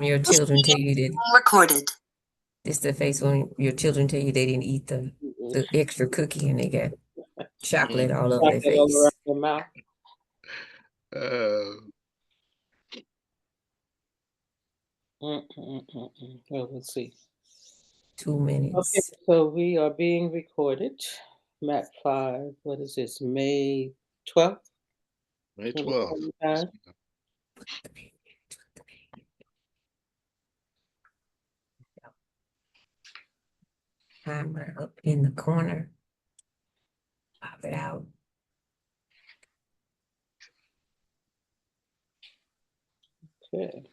Your children tell you that Recorded. it's the face when your children tell you they didn't eat the extra cookie and they got chocolate all over their Chocolate all around face. your mouth. Well, let's see. 2 minutes. Okay, so we are being recorded. MAP5, what is this, May 12th? May 12th. Timer up in the corner. Pop it out. Okay.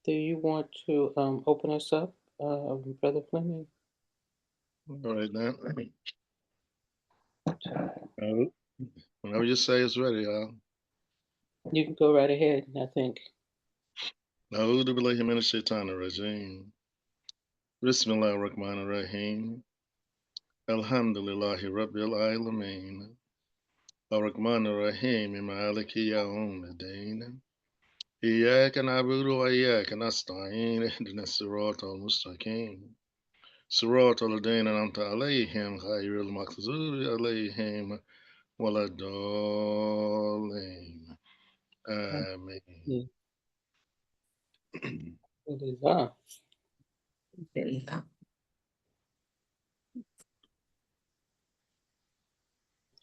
Do you want to open us up, Brother Fleming? All right, now. Whenever you say it's ready, You can go right ahead, I think. أعوذ بالله من الشيطان الرجيم بسم الله الرحمن الرحيم الحمد لله رب العالمين الرحمن الرحيم مالك يوم الدين إياك نعبد وإياك نستعين اهدنا الصراط المستقيم صراط الذين أنعمت عليهم غير المغضوب عليهم ولا الضالين آمين.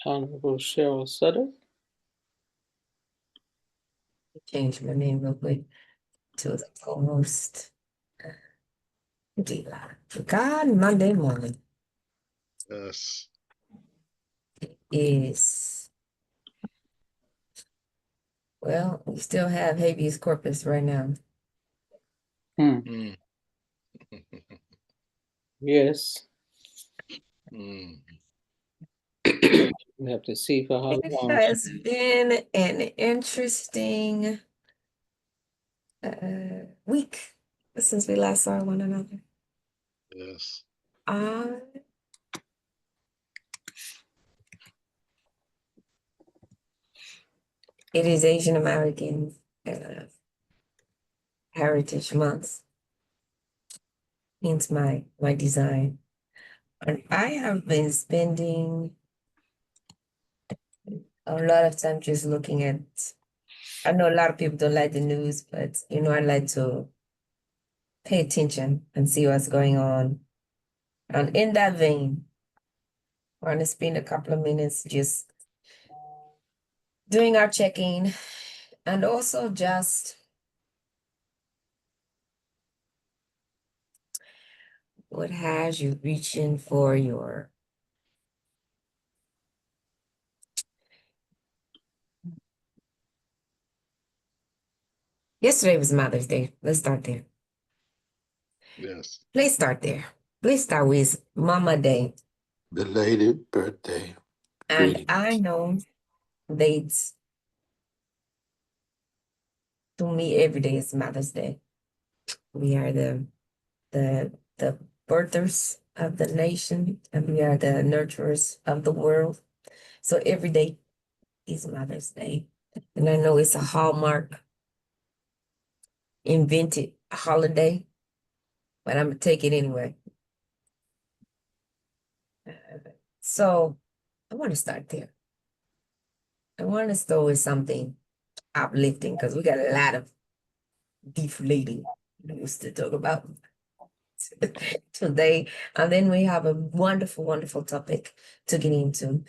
Honorable Cheryl Sudduth. Change my name real quick to the co-host. God, Monday morning. Yes. Is, well, we still have habeas corpus right now. Yes. We have to see for how long. It has been an interesting week since we last saw one another. Yes. It is Asian American Heritage Month. Hence my design. And I have been spending a lot of time just looking at, I know a lot of people don't like the news, but I like to pay attention and see what's going on. And in that vein, we're going to spend a couple of minutes just doing our checking and also just what has you reaching for your yesterday was Mother's Day. Let's start there. Yes. Let's start there. Let's start with Mama Day. Belated birthday. And Greetings. I know dates to me every day is Mother's Day. We are the birthers of the nation, and we are the nurturers of the world. So every day is Mother's Day. And I know it's a hallmark invented holiday, but I'm gonna take it anyway. So I want to start there. I want to start with something uplifting because we got a lot of deflating news to talk about today. And then we have a wonderful, wonderful topic to get into.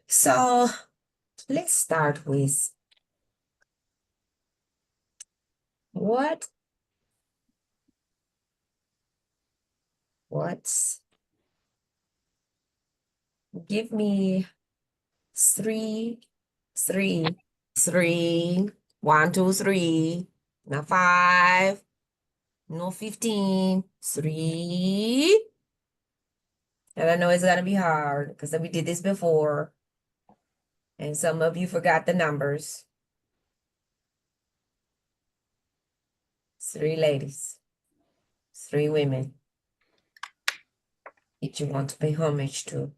So let's start with give me three, 1, 2, 3, not 5, no 15, 3. And I know it's gonna be hard because we did this before. And some of you forgot the numbers. 3 ladies, 3 women that you want to pay homage to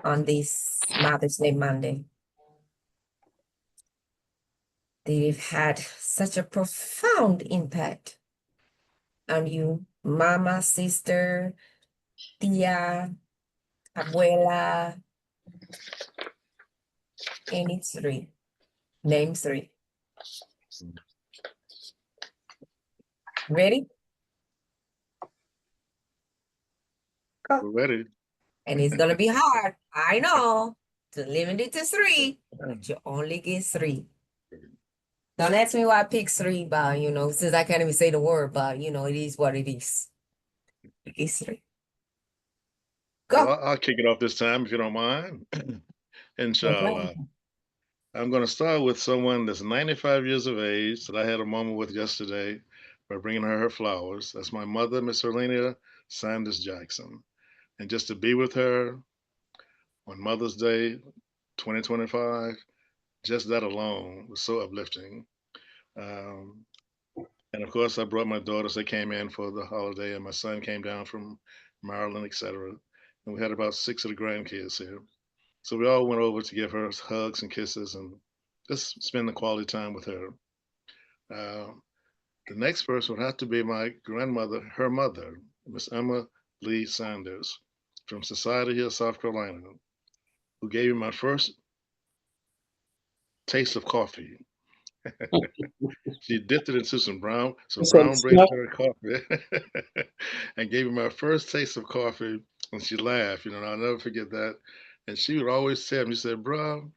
on this Mother's Day Monday. They've had such a profound impact on you, mama, sister, tia, abuela, any 3. Name 3. Ready? Go. We're ready. And it's gonna be hard, I know, to limit it to 3, but you only get 3. Don't ask me why I picked 3, but since I can't even say the word, but it is what it is. It's 3. Go. Well, I'll kick it off this time if you don't mind. Inshallah. I'm going to start with someone that's 95 years of age that I had a moment with yesterday by bringing her flowers. That's my mother, Miss Erlenia Sanders Jackson. And just to be with her on Mother's Day 2025, just that alone was so uplifting. Um, and of course, I brought my daughters. They came in for the holiday, and my son came down from Maryland, etc. And we had about 6 of the grandkids here. So we all went over to give her hugs and kisses and just spend the quality time with her. The next person would have to be my grandmother, her mother, Miss Emma Lee Sanders from Society Hill, South Carolina, who gave me my first taste of coffee. She dipped it into some brown bread sugar coffee and gave me my first taste of coffee. And she laughed, I'll never forget that. And she would always tell me, she said, bro,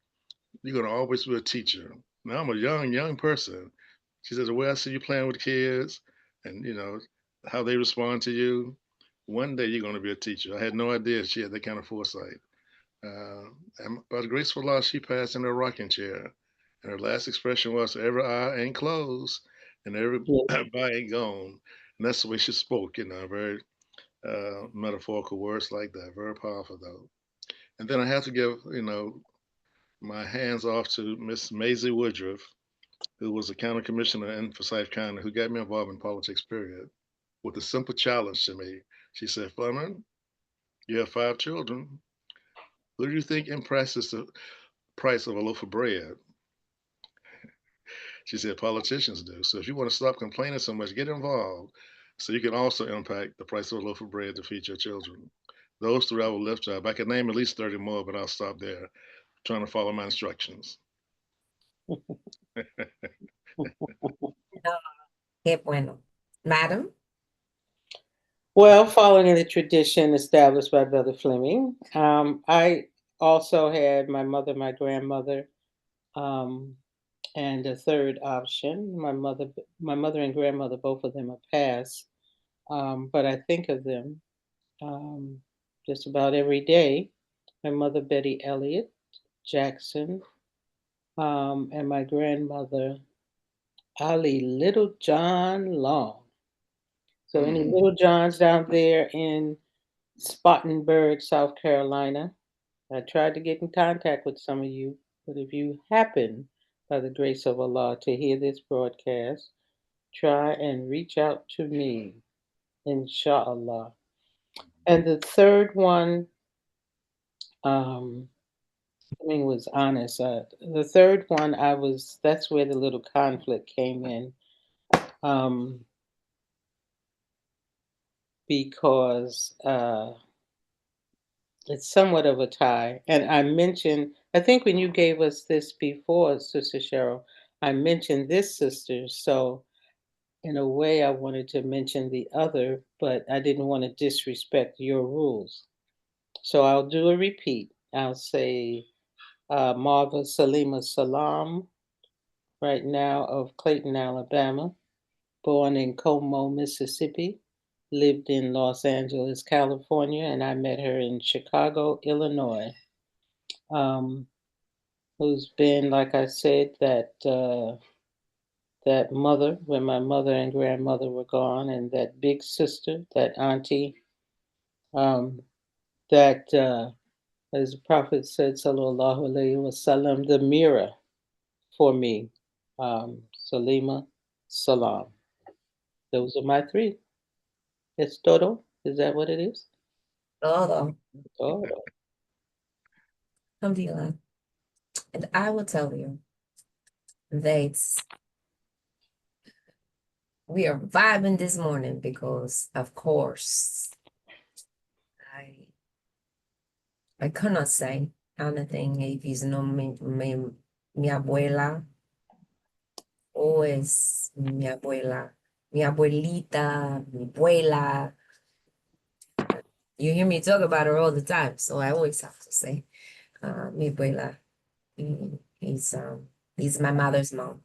you're going to always be a teacher. Now I'm a young person. She said, the way I see you playing with kids and, how they respond to you, one day you're going to be a teacher. I had no idea she had that kind of foresight. And by the grace of Allah, she passed in her rocking chair. And her last expression was, every eye ain't closed and every eye ain't gone. And that's the way she spoke, very metaphorical words like that. Very powerful, though. And then I have to give, my hands off to Miss Maisie Woodruff, who was a county commissioner in Forsyth County, who got me involved in politics, period, with a simple challenge to me. She said, Fleming, you have 5 children. Who do you think impresses the price of a loaf of bread? She said, politicians do. So if you want to stop complaining so much, get involved so you can also impact the price of a loaf of bread to feed your children. Those 3 I will lift up. I could name at least 30 more, but I'll stop there, trying to follow my instructions. Qué bueno. Madam? Well, following the tradition established by Brother Fleming, I also had my mother, my grandmother, and a third option. My mother and grandmother, both of them are passed, but I think of them just about every day. My mother, Betty Elliott Jackson, and my grandmother, Ali Little John Long. So any Little Johns down there in Spartanburg, South Carolina, I tried to get in contact with some of you, but if you happen, by the grace of Allah, to hear this broadcast, try and reach out to me, inshallah. And the third one, I mean, was honest. The third one, that's where the little conflict came in. Because it's somewhat of a tie. And I think when you gave us this before, Sister Cheryl, I mentioned this sister. So in a way, I wanted to mention the other, but I didn't want to disrespect your rules. So I'll do a repeat. I'll say Marva Salima Salam, right now of Clayton, Alabama, born in Como, Mississippi, lived in Los Angeles, California, and I met her in Chicago, Illinois. Who's been, like I said, that mother when my mother and grandmother were gone, and that big sister, that auntie, that as the Prophet said, Sallallahu Alaihi Wasallam, the mirror for me, Salima Salam. Those are my three. It's todo. Is that what it is? Todo. Todo. Alhamdulillah. And I will tell you that we are vibing this morning because, of course, I cannot say anything if it's no mi abuela o es mi abuela, mi abuelita, mi abuela. You hear me talk about her all the time, so I always have to say mi abuela. He's my mother's mom.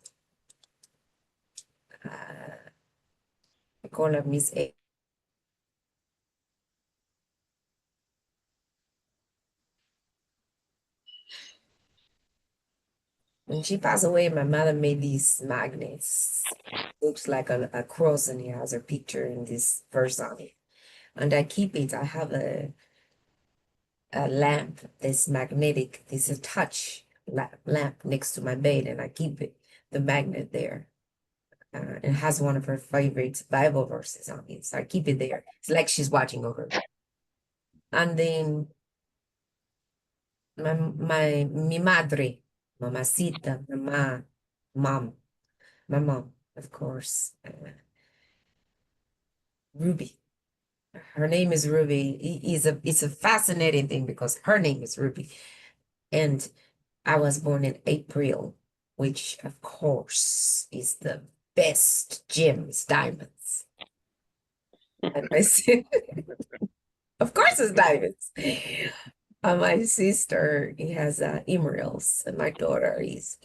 I call her Miss A. When she passed away, my mother made these magnets. Looks like a cross, and it has her picture in this verse on it. And I keep it. I have a lamp that's magnetic. It's a touch lamp next to my bed, and I keep it, the magnet there. It has one of her favorite Bible verses on it, so I keep it there. It's like she's watching over me. And then mi madre, mamacita, mom, my mom, of course, Ruby. Her name is Ruby. It's a fascinating thing because her name is Ruby. And I was born in April, which of course is the best gems, diamonds. And my of course it's diamonds. My sister, he has emeralds, and my daughter is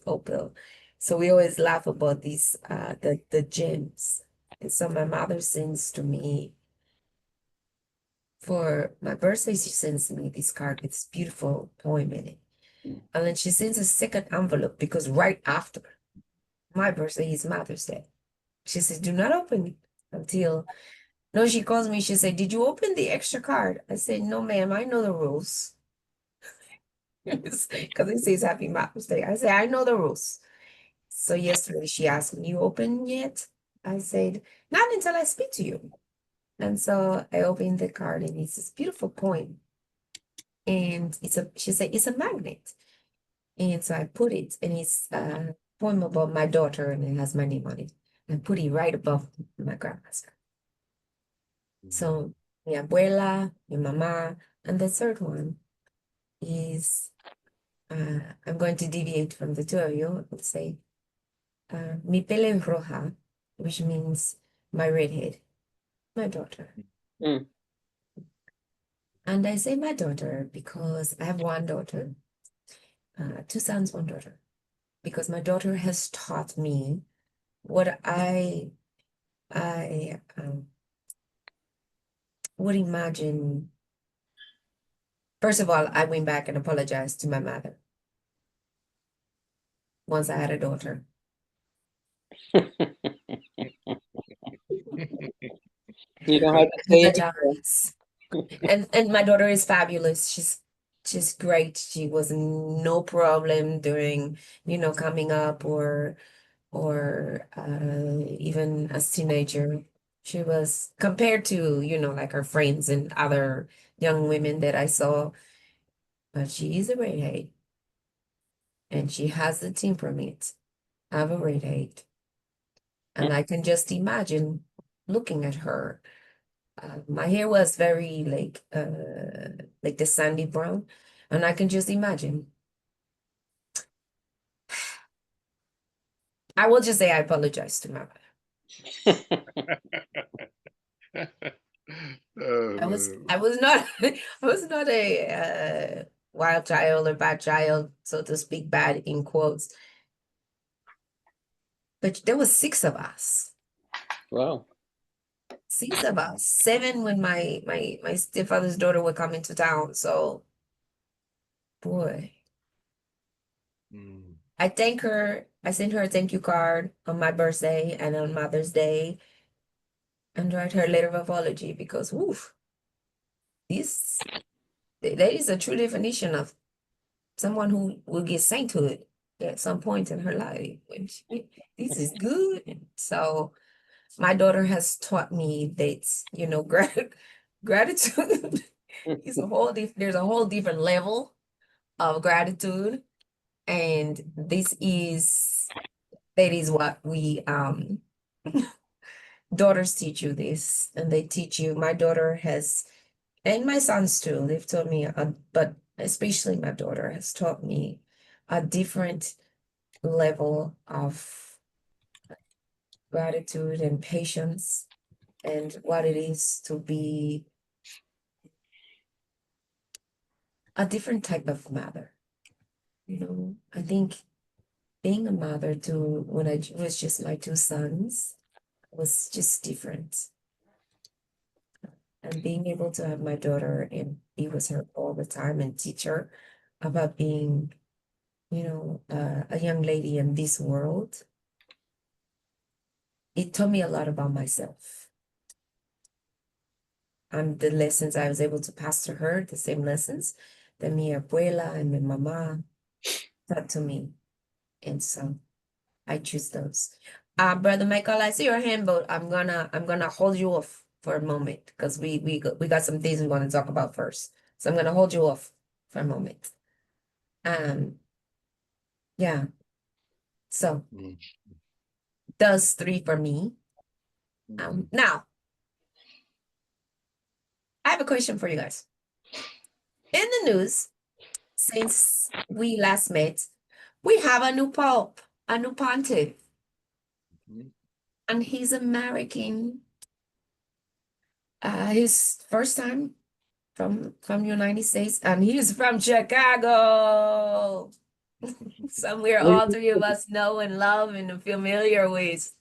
opal. So we always laugh about these the gems. And so my mother sends to me for my birthday, she sends me this card with this beautiful poem in it. And then she sends a second envelope because right after my birthday is Mother's Day. She says, do not open it until, no, she calls me, she said, did you open the extra card? I said, no, ma'am, I know the rules. Because it says Happy Mother's Day. I said, I know the rules. So yesterday she asked me, you open yet? I said, not until I speak to you. And so I opened the card and it's this beautiful poem. And she said, it's a magnet. And so I put it, and it's a poem about my daughter, and it has my name on it. I put it right above my grandma's. So mi abuela, mi mamá, and the third one is, I'm going to deviate from the two of you and say, mi pelo roja, which means my redhead, my daughter. Mm. And I say my daughter because I have one daughter, 2 sons, 1 daughter, because my daughter has taught me what I would imagine. First of all, I went back and apologized to my mother once I had a daughter. You don't have to say it. Apologize. And my daughter is fabulous. She's great. She was no problem during, coming up or even as teenager. She was compared to, like her friends and other young women that I saw, but she is a redhead. And she has the temperament of a redhead. And I can just imagine looking at her. My hair was very like the sandy brown, and I can just imagine. I will just say I apologize to my mother. Oh, I was man. not I was not a wild child or bad child, so to speak, bad in quotes. But there was 6 of us. Wow. 6 of us. 7 when my stepfather's daughter would come into town. So boy. I thank her. I sent her a thank you card on my birthday and on Mother's Day and write her a letter of apology because woof, that is a true definition of someone who will get sainthood at some point in her life. When this is good. So My daughter has taught me that, you know, gratitude is there's a whole different level of gratitude. And that is what we daughters teach you this, and they teach you. My daughter has, and my sons too, they've taught me, but especially my daughter has taught me a different level of gratitude and patience, and what it is to be a different type of mother. You know, I think being a mother to when I was just my two sons was just different. And being able to have my daughter and be with her all the time and teach her about being, you know, a young lady in this world, it taught me a lot about myself. And the lessons I was able to pass to her, the same lessons that mi abuela and mi mama taught to me. And so I choose those. Brother Michael, I see your hand, but I'm gonna hold you off for a moment because we got some things we want to talk about first. So I'm gonna hold you off for a moment. Yeah. So those three for me. Now I have a question for you guys. In the news, since we last met, we have a new pope, a new pontiff, and he's American. His first time from the United States, and he's from Chicago. Somewhere all three of us know and love and are familiar with.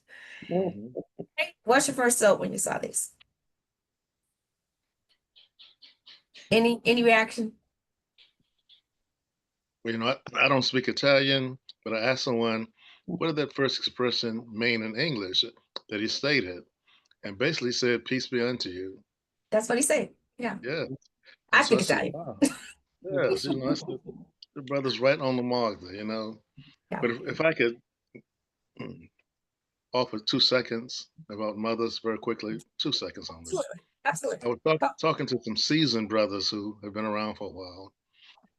Hey, what's your first thought when you saw this? Any reaction? Well, you know, I don't speak Italian, but I asked someone, what did that first expression mean in English that he stated? And basically said, peace be unto you. That's what he said. Yeah. Yeah. I And so speak I said, Italian. wow. Yes, you know, that's the brother's right on the mark there, you know. Yeah. But if I could offer 2 seconds about mothers very quickly, 2 seconds only. Absolutely. I was talking to some seasoned brothers who have been around for a while.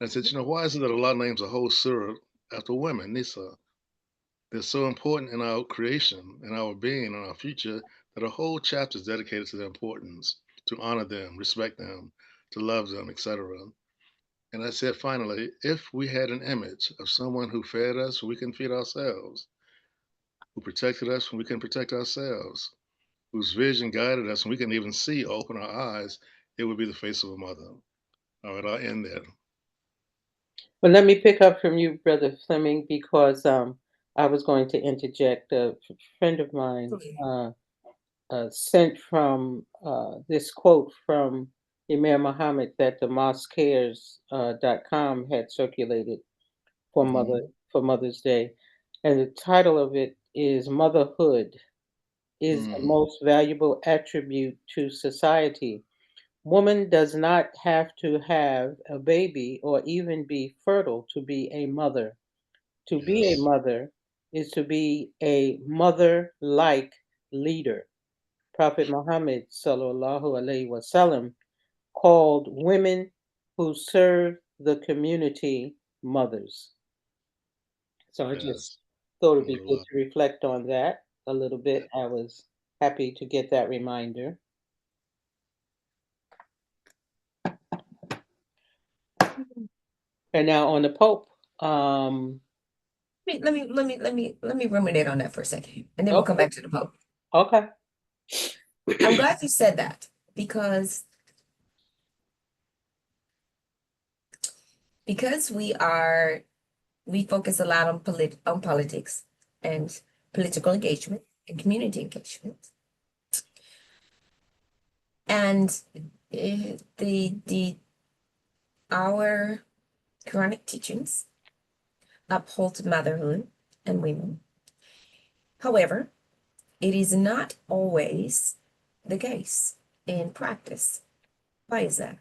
I said, you know, why is it that Allah names a whole surah after women, Nisa? They're so important in our creation, in our being, in our future, that a whole chapter is dedicated to their importance, to honor them, respect them, to love them, etc. And I said, finally, if we had an image of someone who fed us, we can feed ourselves, who protected us, we can protect ourselves, whose vision guided us, and we can even see, open our eyes, it would be the face of a mother. All right, I'll end there. Well, let me pick up from you, Brother Fleming, because I was going to interject. A friend of mine sent from this quote from Emir Muhammad that the mosquecares.com had circulated for Mother's Day, and the title of it is "Motherhood is the most valuable attribute to society. Woman does not have to have a baby or even be fertile to be a mother. To be a Yes. mother is to be a mother-like leader. Prophet Muhammad sallallahu alaihi wasallam called women who serve the community mothers. So I just Yes. thought it'd be good Alhamdulillah. to reflect on that a little bit. I was happy to get that reminder. And now on the Pope. Let me ruminate on that for a second, and then we'll come Okay. back to the Pope. Okay. I'm glad you said that because we focus a lot on politics and political engagement and community engagement. And our Quranic teachings uphold motherhood and women. However, it is not always the case in practice. Why is that?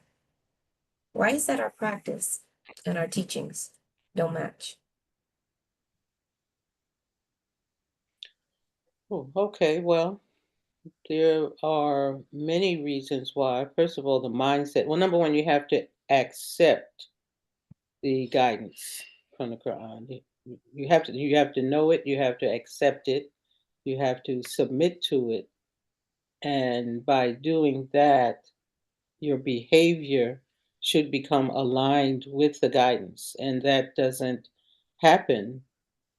Why is that our practice and our teachings don't match? Oh, okay. Well, There are many reasons why. First of all, the mindset. Well, number one, you have to accept the guidance from the Quran. You have to know it, you have to accept it, you have to submit to it. And by doing that, your behavior should become aligned with the guidance. And that doesn't happen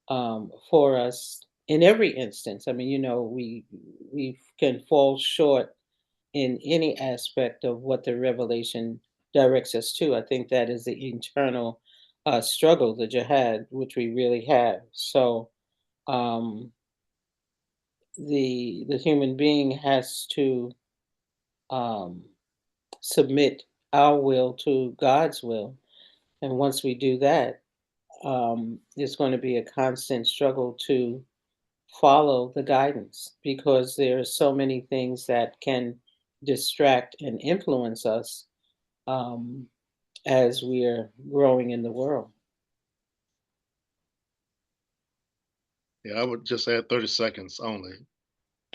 for us in every instance. I mean, we can fall short in any aspect of what the revelation directs us to. I think that is the internal struggle, the jihad, which we really have. So um, the human being has to um, submit our will to God's will, and once we do that, there's going to be a constant struggle to follow the guidance because there are so many things that can distract and influence us um, as we're growing in the world. Yeah, I would just add 30 seconds only.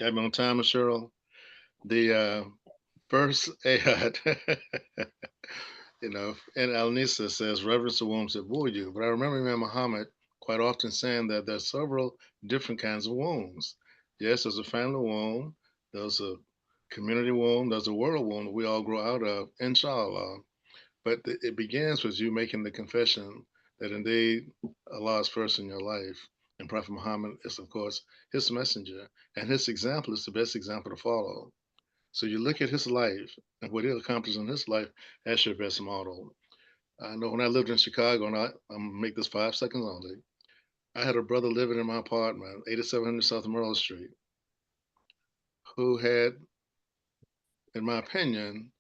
Got me on time, Cheryl. The first ayat, and Al-Nisa says, reverence the wombs that bore you. But I remember Imam Muhammad quite often saying that there's several different kinds of wombs. Yes, there's a family womb, there's a community womb, there's a world womb that we all grow out of, inshallah. But it begins with you making the confession that indeed Allah is first in your life. And Prophet Muhammad is, of course, his messenger. And his example is the best example to follow. So you look at his life and what he accomplished in his life as your best model. I know when I lived in Chicago, and I'm going to make this 5 seconds only, I had a brother living in my apartment, 8700 South Merle Street, who had, in my opinion,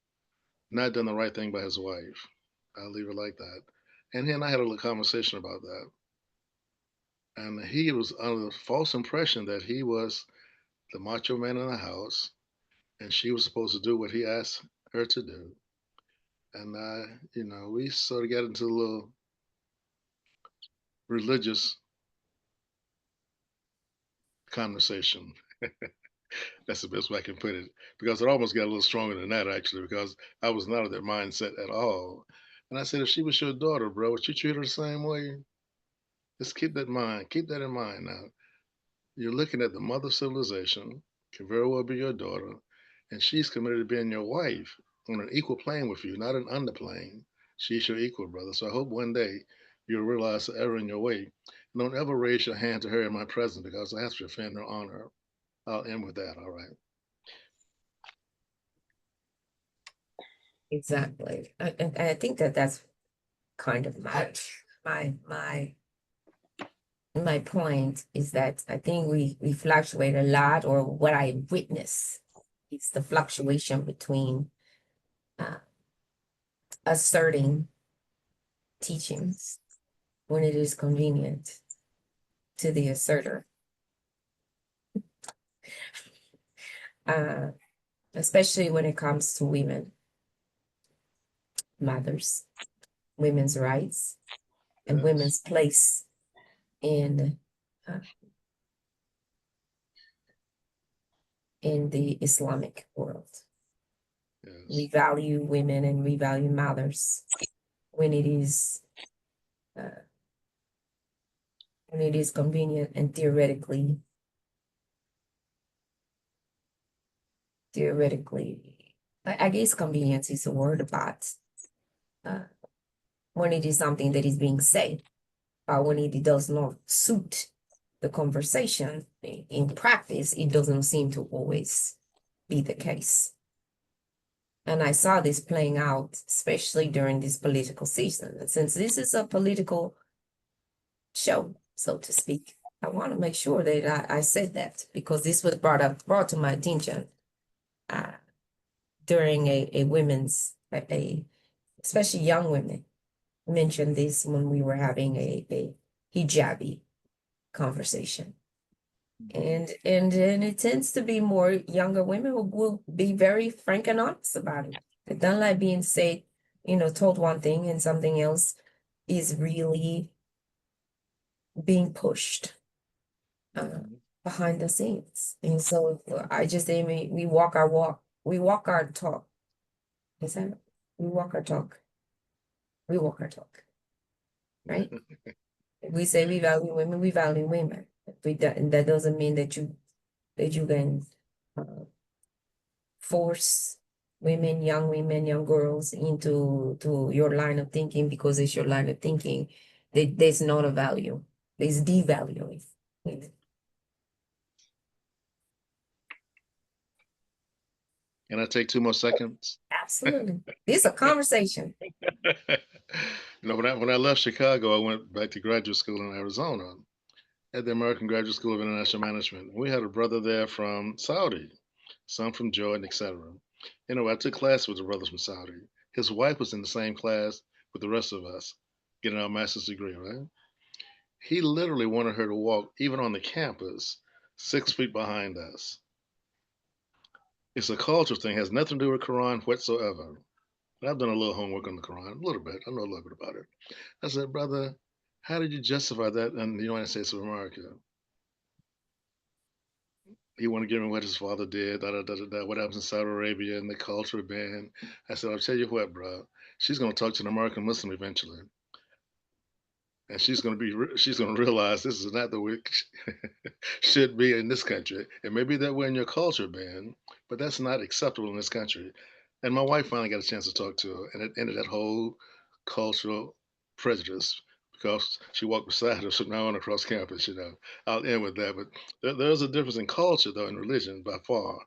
not done the right thing by his wife. I'll leave it like that. And he and I had a little conversation about that. And he was under the false impression that he was the macho man in the house and she was supposed to do what he asked her to do. And we sort of got into a little religious conversation. That's the best way I can put it, because it almost got a little stronger than that, actually, because I was not of that mindset at all. And I said, if she was your daughter, bro, would you treat her the same way? Just keep that in mind. Keep that in mind now. You're looking at the mother of civilization, can very well be your daughter, and she's committed to being your wife on an equal plane with you, not an underplane. She's your equal, brother. So I hope one day you'll realize the error in your way. And don't ever raise your hand to her in my presence because I have to offend her honor. I'll end with that, all right? Exactly. And I think that's kind of my point is that I think we fluctuate a lot, or what I witness is the fluctuation between asserting teachings when it is convenient to the asserter, especially when it comes to women, mothers, women's rights, and Yes. women's place in the Islamic world. Yes. We value women and we value mothers when it is convenient and theoretically, I guess convenience is a word about when it is something that is being said, but when it does not suit the conversation in practice, it doesn't seem to always be the case. And I saw this playing out, especially during this political season. And since this is a political show, so to speak, I want to make sure that I said that, because this was brought to my attention during a women's, especially young women mentioned this when we were having a hijabi conversation. And it tends to be more younger women who will be very frank and honest about it. They don't like being said, told one thing and something else is really being pushed. behind the scenes. And so I just say we walk our walk, we walk our talk. Is that we walk our talk? We walk our talk, right? We say we value women, we value women. And that doesn't mean that you can force women, young girls into your line of thinking because it's your line of thinking. There's not a value. There's devaluing women. Can I take 2 more seconds? Absolutely. This is a conversation. When I left Chicago, I went back to graduate school in Arizona at the American Graduate School of International Management. We had a brother there from Saudi, some from Jordan, etc. I took class with a brother from Saudi. His wife was in the same class with the rest of us, getting our master's degree, right? He literally wanted her to walk, even on the campus, 6 feet behind us. It's a cultural thing, has nothing to do with Quran whatsoever. I've done a little homework on the Quran, a little bit. I know a little bit about it. I said, brother, how did you justify that in the United States of America? He wanted to give me what his father did, what happens in Saudi Arabia and the cultural ban. I said, I'll tell you what, bro. She's going to talk to an American Muslim eventually. And she's going to realize this is not the way it should be in this country. It may be that way in your culture, Ben, but that's not acceptable in this country. And my wife finally got a chance to talk to her, and it ended that whole cultural prejudice because she walked beside us from now on across campus. I'll end with that. But there's a difference in culture, though, in religion by far.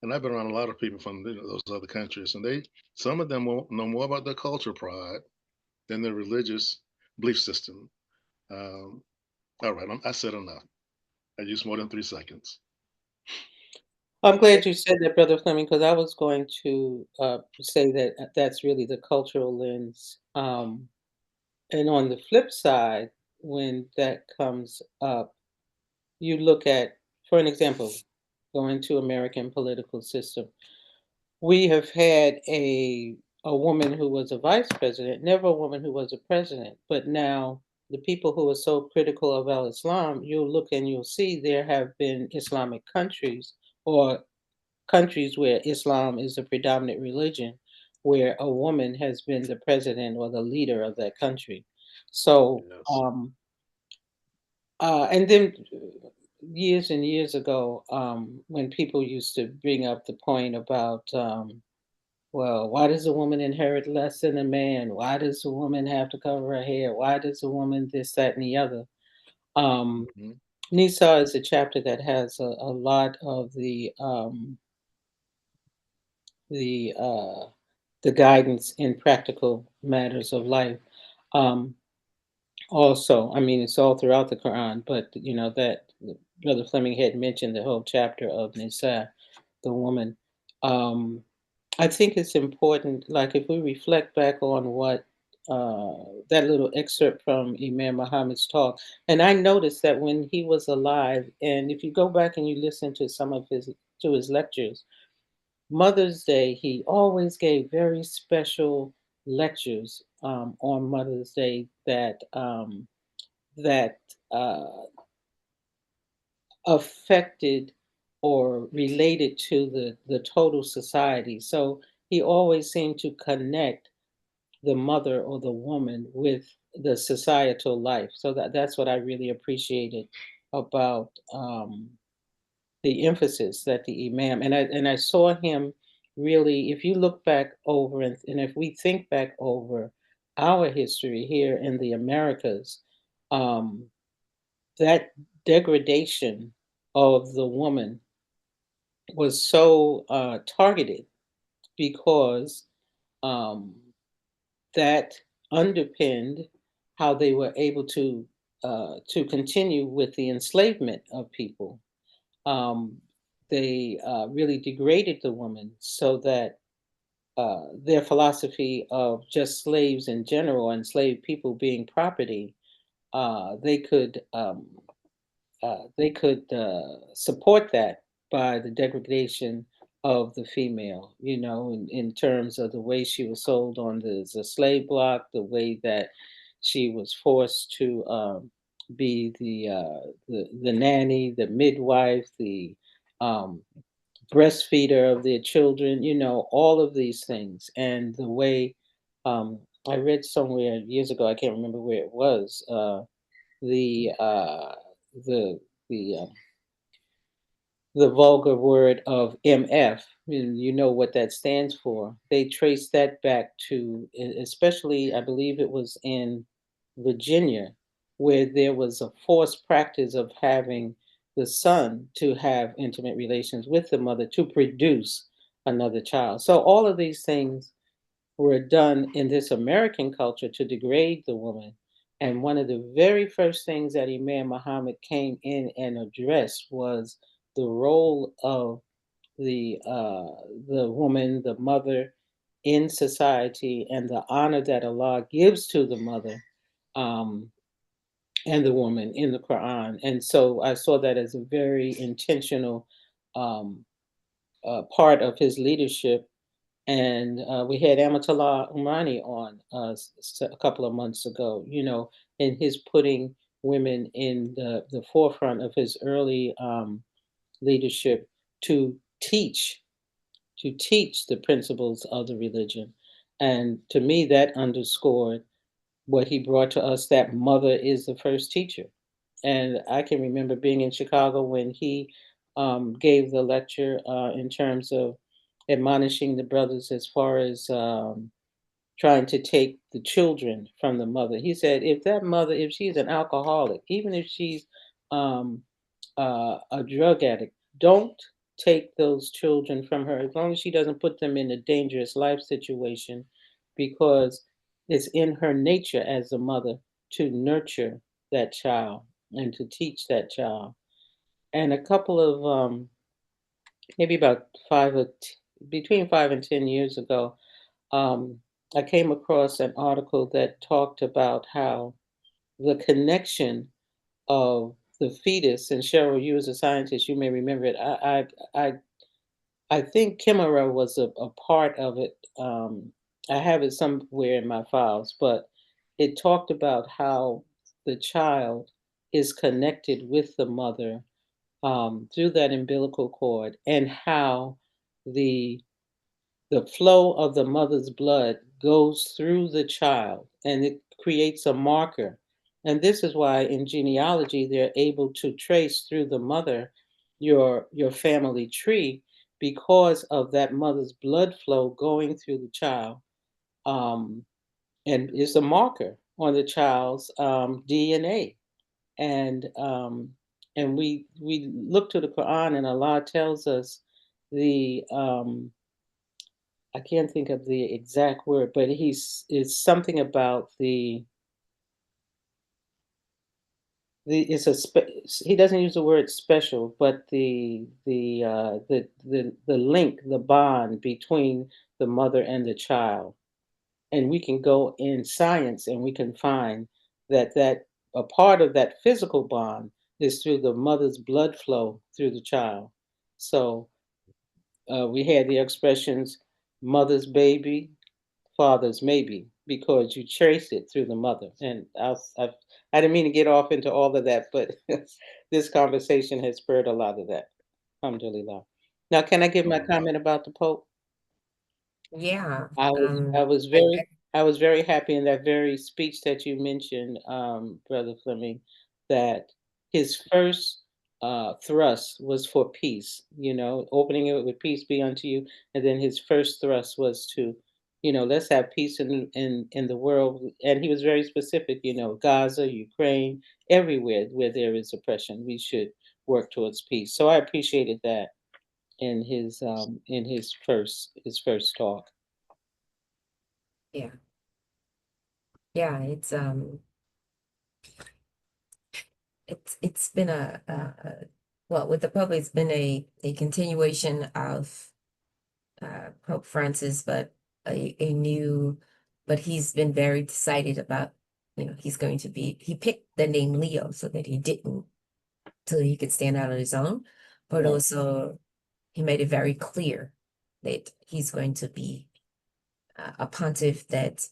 And I've been around a lot of people from those other countries, and some of them will know more about their cultural pride than their religious belief system. All right, I said enough. I used more than 3 seconds. I'm glad you said that, Brother Fleming, because I was going to say that that's really the cultural lens. And on the flip side, when that comes up, you look at, for an example, going to American political system. We have had a woman who was a vice president, never a woman who was a president. But now the people who are so critical of Al Islam, you'll look and you'll see there have been Islamic countries or countries where Islam is the predominant religion, where a woman has been the president or the leader of that country. So, Yes. and then years and years ago, when people used to bring up the point about, well, why does a woman inherit less than a man? Why does a woman have to cover her hair? Why does a woman this, that, and the other? Um, Mhm. Nisa is a chapter that has a lot of the uh, the guidance in practical matters of life. Um, Also, I mean, it's all throughout the Quran, but that Brother Fleming had mentioned the whole chapter of Nisa, the woman. Um, I think it's important, like if we reflect back on what that little excerpt from Imam Muhammad's talk, and I noticed that when he was alive, and if you go back and you listen to some of his lectures, Mother's Day, he always gave very special lectures on Mother's Day that affected or related to the total society. So he always seemed to connect the mother or the woman with the societal life. So that's what I really appreciated about the emphasis that the imam, and I saw him really, if you look back over and if we think back over our history here in the Americas, um, that degradation of the woman was so targeted because um, that underpinned how they were able to continue with the enslavement of people. um, they really degraded the woman so that their philosophy of just slaves in general, enslaved people being property, they could support that by the degradation of the female, in terms of the way she was sold on the slave block, the way that she was forced to be the nanny, the midwife, the breastfeeder of their children, all of these things. And the way I read somewhere years ago, I can't remember where it was, the uh, the the the vulgar word of MF, and you know what that stands for. They trace that back to, especially, I believe it was in Virginia, where there was a forced practice of having the son to have intimate relations with the mother to produce another child. So all of these things were done in this American culture to degrade the woman. And one of the very first things that Imam Muhammad came in and addressed was the role of the woman, the mother in society, and the honor that Allah gives to the mother um, and the woman in the Quran. And so I saw that as a very intentional um, part of his leadership. And we had Amatullah Umani on a couple of months ago, and his putting women in the forefront of his early leadership to teach, to teach the principles of the religion. And to me, that underscored what he brought to us, that mother is the first teacher. And I can remember being in Chicago when he gave the lecture in terms of admonishing the brothers as far as trying to take the children from the mother. He said, if that mother, if she's an alcoholic, even if she's um, a drug addict, don't take those children from her as long as she doesn't put them in a dangerous life situation, because it's in her nature as a mother to nurture that child and to teach that child. And a couple of maybe about between 5 and 10 years ago, um, I came across an article that talked about how the connection of the fetus, and Cheryl, you as a scientist, you may remember it. I think Chimera was a part of it. I have it somewhere in my files, but it talked about how the child is connected with the mother through that umbilical cord, and how the the flow of the mother's blood goes through the child and it creates a marker. And this is why in genealogy they're able to trace through the mother your family tree, because of that mother's blood flow going through the child. Um, and it's a marker on the child's DNA. And we look to the Quran, and Allah tells us the I can't think of the exact word, but it's something about it's he doesn't use the word special, but the link, the bond between the mother and the child. And we can go in science and we can find that a part of that physical bond is through the mother's blood flow through the child. So we had the expressions mother's baby, father's maybe, because you trace it through the mother. And I didn't mean to get off into all of that, but this conversation has spurred a lot of that. Alhamdulillah. Now, can I give my comment about the Pope? Yeah. I was I was I, very I was very happy in that very speech that you mentioned, Brother Fleming, that his first thrust was for peace, opening it with peace be unto you. And then his first thrust was to, let's have peace in the world. And he was very specific, Gaza, Ukraine, everywhere where there is oppression, we should work towards peace. So I appreciated that in his first talk. yeah. Yeah, it's been well, with the Pope, it's been a continuation of Pope Francis, but a new, but he's been very decided about, he picked the name Leo so that he didn't, till he could stand out on his own, but Right. also he made it very clear that he's going to be a pontiff that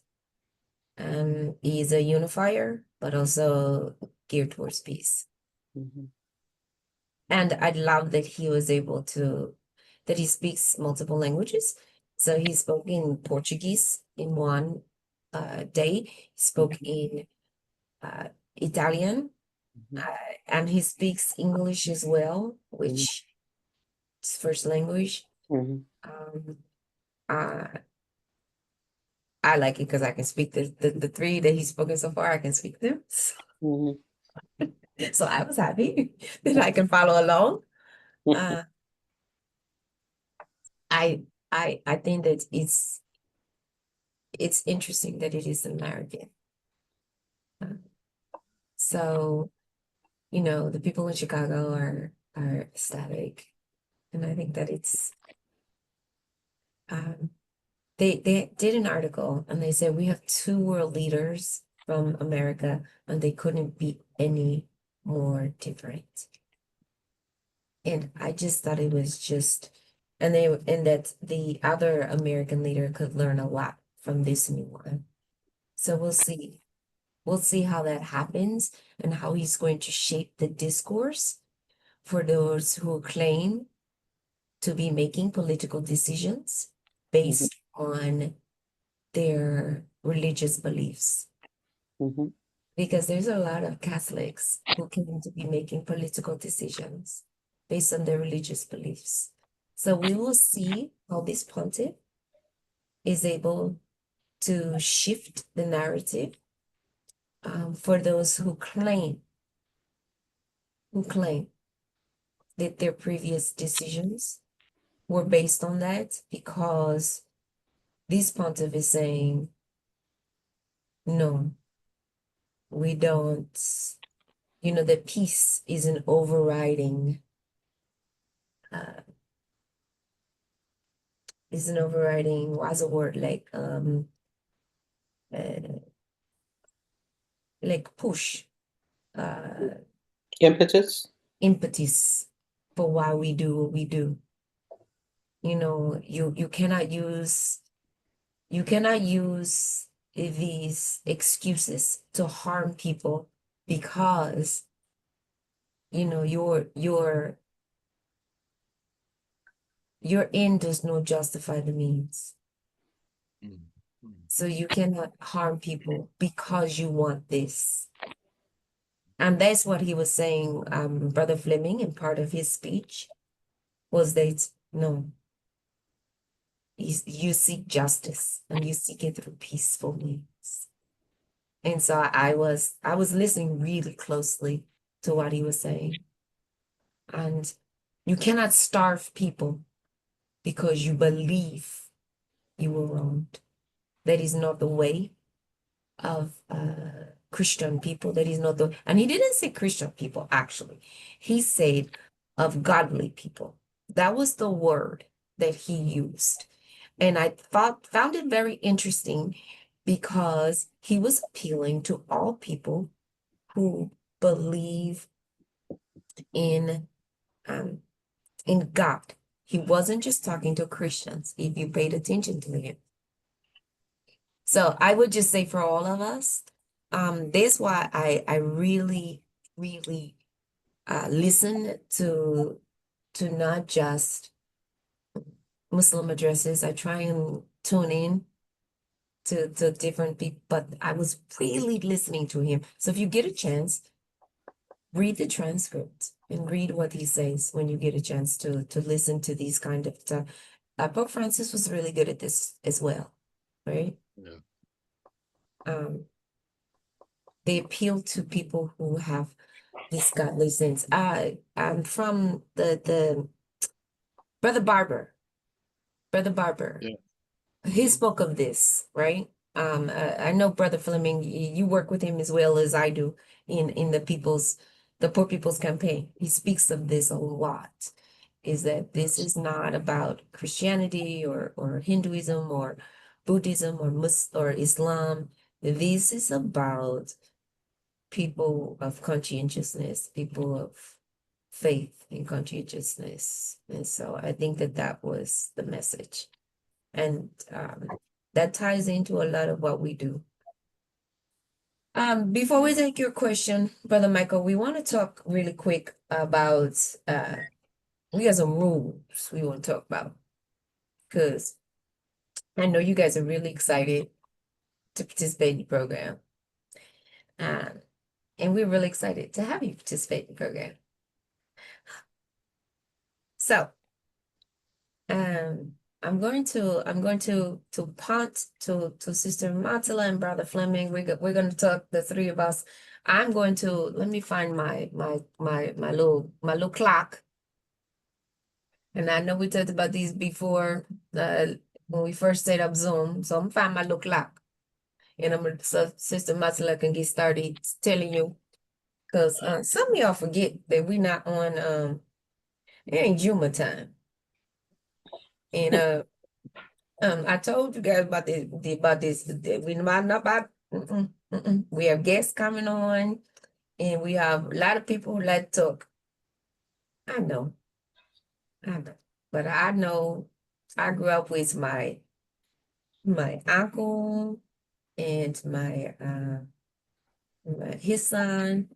is a unifier, but also geared towards peace. Mhm. And I love that he was able to, that he speaks multiple languages. So he spoke in Portuguese in one day, he spoke in Italian, Mhm. and he speaks English as well, which is first language. Mhm. Uh, I like it because I can speak the three that he's spoken so far, I can speak them. Mhm. So I was happy that I can follow along. Uh, I think that it's interesting that it is American. So, you know, the people in Chicago are ecstatic. And I think that it's they did an article and they said we have two world leaders from America and they couldn't be any more different. And I just thought it was just and that the other American leader could learn a lot from this new one. So we'll see. We'll see how that happens and how he's going to shape the discourse for those who claim to be making political decisions based on their religious beliefs. Mhm. Because there's a lot of Catholics who claim to be making political decisions based on their religious beliefs. So we will see how this pontiff is able to shift the narrative for those who claim that their previous decisions were based on that, because this pontiff is saying, no, we don't, you know, that peace is an overriding, uh, what's a word, uh, like push, Impetus. impetus for why we do what we do. You know, you cannot use these excuses to harm people because you know your end does not justify the means. Mm. Mm. So you cannot harm people because you want this. And that's what he was saying, Brother Fleming, in part of his speech, was that no, you seek justice and you seek it through peaceful means. And so I was listening really closely to what he was saying. And you cannot starve people because you believe you were wronged. That is not the way of Christian people. That is not the, and he didn't say Christian people, actually. He said of godly people. That was the word that he used. And I found it very interesting because he was appealing to all people who believe in um, in God. He wasn't just talking to Christians, if you paid attention to him. So I would just say for all of us, that's why I really, really listen to not just Muslim addresses. I try and tune in to different people, but I was really listening to him. So if you get a chance, read the transcript and read what he says when you get a chance to listen to these kind of stuff. Pope Francis was really good at this as well, right? Yeah. They appeal to people who have this godly sense. I'm from the Brother Barber. Brother Barber. Yeah. He Mhm. spoke of this, right? I know Brother Fleming, you work with him as well as I do in the Poor People's Campaign. He speaks of this a lot, is that this is not about Christianity or Hinduism or Buddhism or or Islam. This is about people of conscientiousness, people of faith and conscientiousness. And so I think that that was the message. And that ties into a lot of what we do. Before we take your question, Brother Michael, we want to talk really quick about we got some rules we want to talk about because I know you guys are really excited to participate in the program. And we're really excited to have you participate in the program. So, I'm going to punt to Sister Amatullah and Brother Fleming. We're going to talk, the three of us. I'm going to let me find my little clock. And I know we talked about these before when we first set up Zoom. So I'm gonna find my little clock, and I'm gonna so Sister Amatullah can get started telling you, because some of y'all forget that we're not on it ain't Juma time. And I told you guys about this that we might not about we have guests coming on, and we have a lot of people who like to talk. I know, but I know I grew up with my uncle and his son,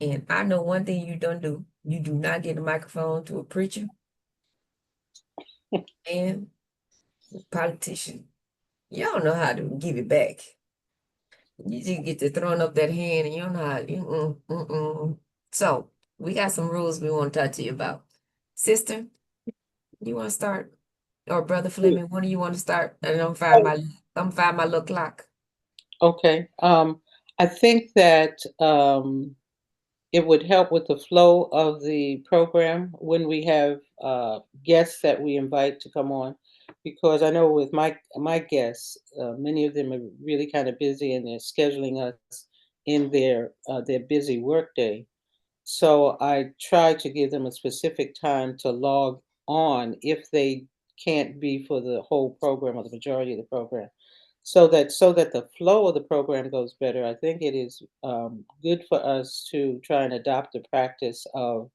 and I know one thing you don't do: you do not get a microphone to a preacher and a politician. You don't know how to give it back. You just get to throwing up that hand, and you don't know how. So we got some rules we want to talk to you about. Sister, you want to start, or Brother Fleming? When do you want to start? And I'm find my little clock. Okay. I think that it would help with the flow of the program when we have guests that we invite to come on, because I know with my guests, many of them are really kind of busy and they're scheduling us in their busy workday. So I try to give them a specific time to log on if they can't be for the whole program or the majority of the program, so that the flow of the program goes better. I think it is good for us to try and adopt the practice of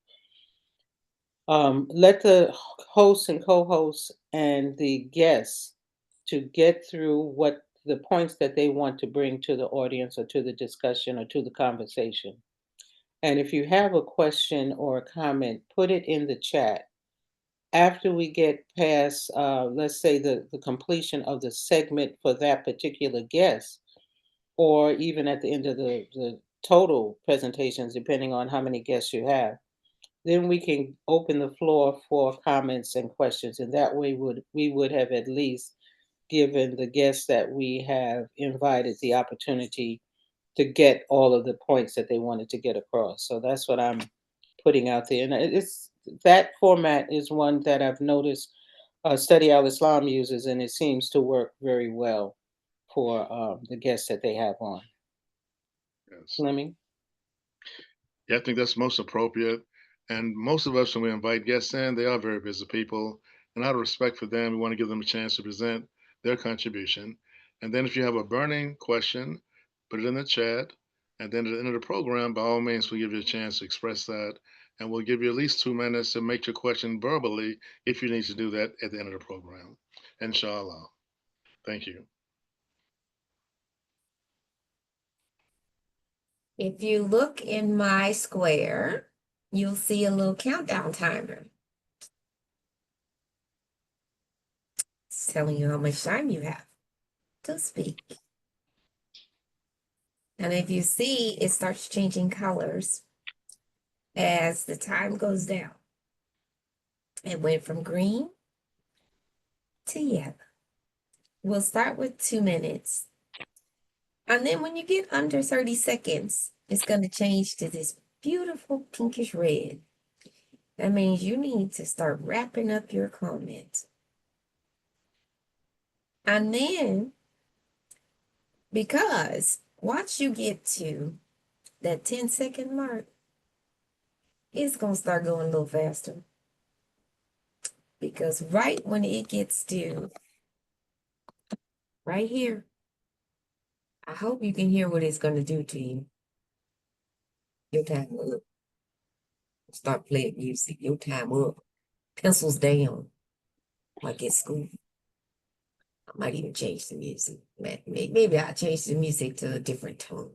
let the hosts and co-hosts and the guests to get through what the points that they want to bring to the audience or to the discussion or to the conversation. And if you have a question or a comment, put it in the chat. After we get past, let's say, the completion of the segment for that particular guest, or even at the end of the total presentations, depending on how many guests you have, then we can open the floor for comments and questions. And that way we would have at least given the guests that we have invited the opportunity to get all of the points that they wanted to get across. So that's what I'm putting out there. And it's that format is one that I've noticed Study Al Islam uses, and it seems to work very well for the guests that they have on. Yes. Fleming? Yeah, I think that's most appropriate. And most of us, when we invite guests in, they are very busy people. And out of respect for them, we want to give them a chance to present their contribution. And then if you have a burning question, put it in the chat. And then at the end of the program, by all means, we'll give you a chance to express that. And we'll give you at least 2 minutes to make your question verbally if you need to do that at the end of the program. Inshallah. Thank you. If you look in my square, you'll see a little countdown timer. It's telling you how much time you have to speak. And if you see, it starts changing colors as the time goes down. It went from green to yellow. We'll start with 2 minutes. And then when you get under 30 seconds, it's going to change to this beautiful pinkish red. That means you need to start wrapping up your comment. And then, because once you get to that 10-second mark, it's going to start going a little faster. Because right when it gets to right here, I hope you can hear what it's going to do to you. Your time up. Start playing music. Your time up. Pencils down. Like at school. I might even change the music. Maybe I'll change the music to a different tone.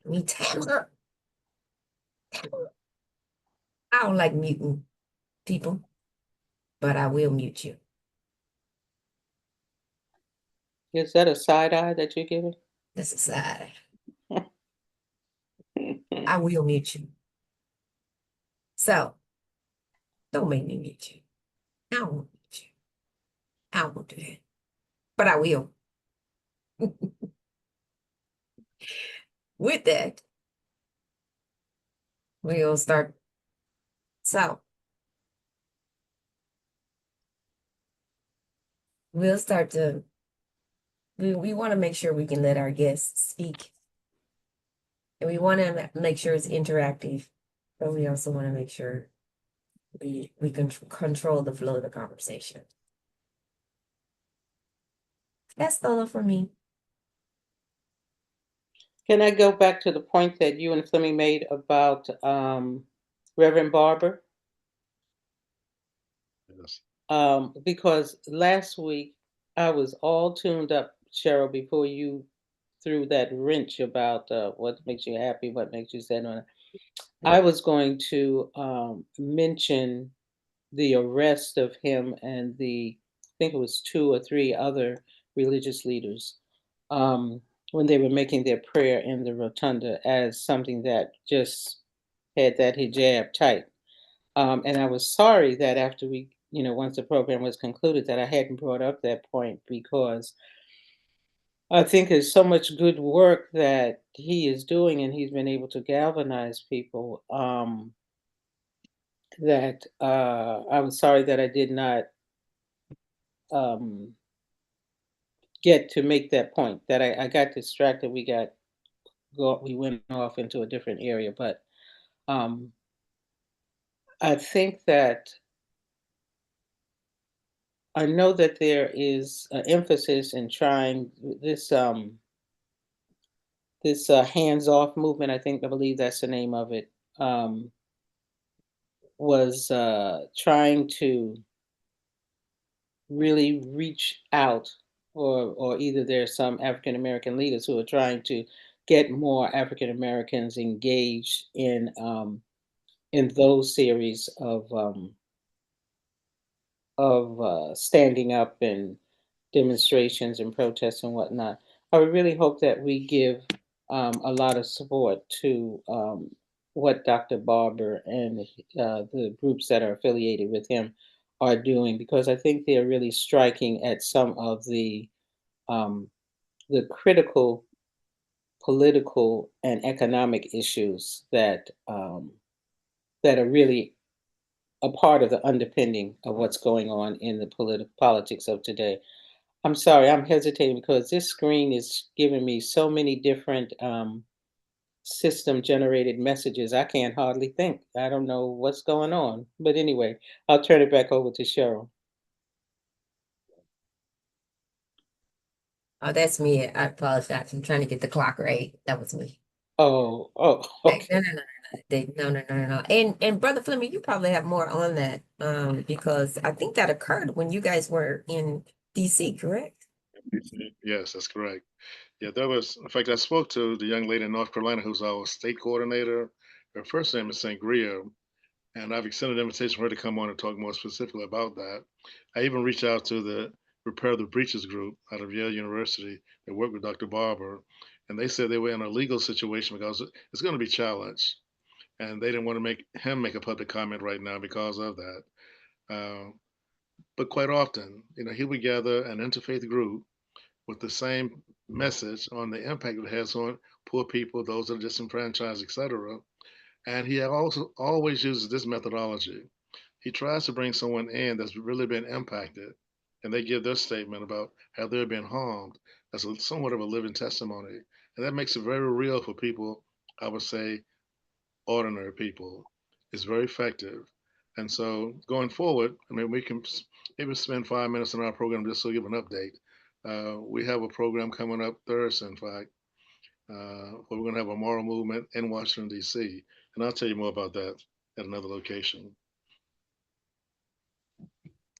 Me, Tamara. Tamara. I don't like muting people, but I will mute you. Is that a side eye that you're giving? That's a side. I will mute you. So, don't make me mute you. I don't want to mute you. I won't do that. But I will. With that, we'll start. So, we'll start to, we want to make sure we can let our guests speak. And we want to make sure it's interactive, but we also want to make sure we can control the flow of the conversation. That's all for me. Can I go back to the point that you and Fleming made about Reverend Barber? Yes. Because last week I was all tuned up, Cheryl, before you threw that wrench about what makes you happy, what makes you sad. I was going to mention the arrest of him and I think it was 2 or 3 other religious leaders when they were making their prayer in the rotunda as something that just had that hijab tight. And I was sorry that after once the program was concluded, that I hadn't brought up that point because I think there's so much good work that he is doing and he's been able to galvanize people. That I was sorry that I did not um, get to make that point. That I got distracted. We went off into a different area. But I think that I know that there is an emphasis in trying this hands-off movement. I believe that's the name of it. Was trying to really reach out, or either there's some African American leaders who are trying to get more African Americans engaged in those series of standing up and demonstrations and protests and whatnot. I would really hope that we give a lot of support to what Dr. Barber and the groups that are affiliated with him are doing, because I think they're really striking at some of um, the critical political and economic issues that are really a part of the underpinning of what's going on in the politics of today. I'm sorry, I'm hesitating because this screen is giving me so many different system generated messages. I can't hardly think. I don't know what's going on. But anyway, I'll turn it back over to Cheryl. Oh, that's me. I apologize. I'm trying to get the clock right. That was me. Oh, Okay. okay. No. And Brother Fleming, you probably have more on that, because I think that occurred when you guys were in DC, correct? Yes, that's correct. Yeah, there was, in fact, I spoke to the young lady in North Carolina who's our state coordinator. Her first name is Sangria, and I've extended an invitation for her to come on and talk more specifically about that. I even reached out to the Repair the Breaches group out of Yale University that worked with Dr. Barber, and they said they were in a legal situation because it's going to be challenged, and they didn't want to make him make a public comment right now because of that. Uh, but quite often, he would gather an interfaith group with the same message on the impact it has on poor people, those that are disenfranchised, etc. And he also always uses this methodology. He tries to bring someone in that's really been impacted, and they give their statement about how they're being harmed as somewhat of a living testimony. And that makes it very real for people, I would say, ordinary people. It's very effective. And so going forward, I mean, we can maybe spend 5 minutes in our program just to give an update. We have a program coming up Thursday, in fact, where we're going to have a moral movement in Washington, D.C. And I'll tell you more about that at another location.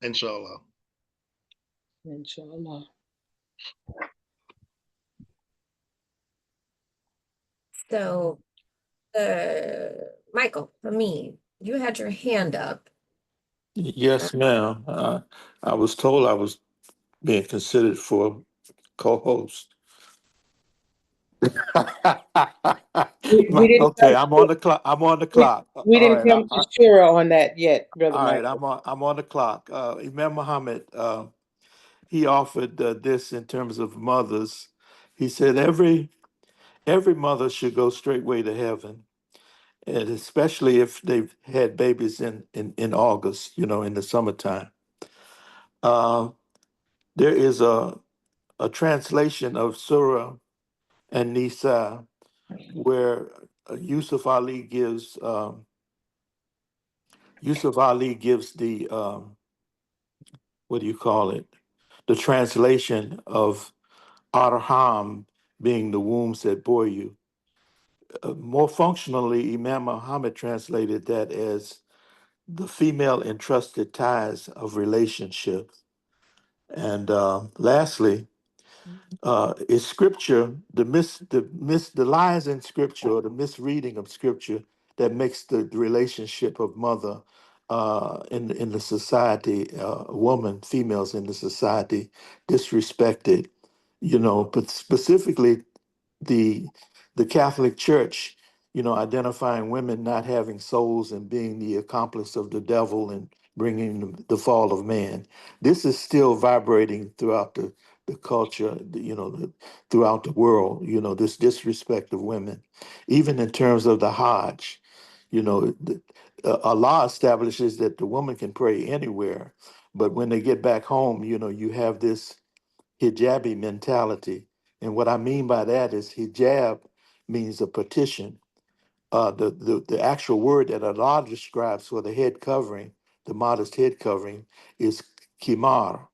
Inshallah. Inshallah. So, Michael, Amin, you had your hand up. Yes, ma'am. I was told I was being considered for co-host. We didn't Okay, come I'm to, on the clock. I'm on the we, clock. we All didn't right. come to Cheryl on that yet, Brother All right. Michael. I'm on the clock. Imam Muhammad, he offered this in terms of mothers. He said every mother should go straightway to heaven, and especially if they've had babies in August, in the summertime. Uh, there is a translation of Surah and Nisa where Yusuf Ali gives the what do you call it? The translation of Arham being the wombs that bore you. More functionally, Imam Muhammad translated that as the female entrusted ties of relationships. And lastly, is scripture the lies in scripture or the misreading of scripture that makes the relationship of mother in the society, woman, females in the society disrespected, but specifically the the Catholic Church, identifying women not having souls and being the accomplice of the devil and bringing the fall of man. This is still vibrating throughout the culture, throughout the world. This disrespect of women, even in terms of the Hajj. Allah establishes that the woman can pray anywhere, but when they get back home, you have this hijabi mentality. And what I mean by that is hijab means a petition. The actual word that Allah describes for the head covering, the modest head covering, is kimar.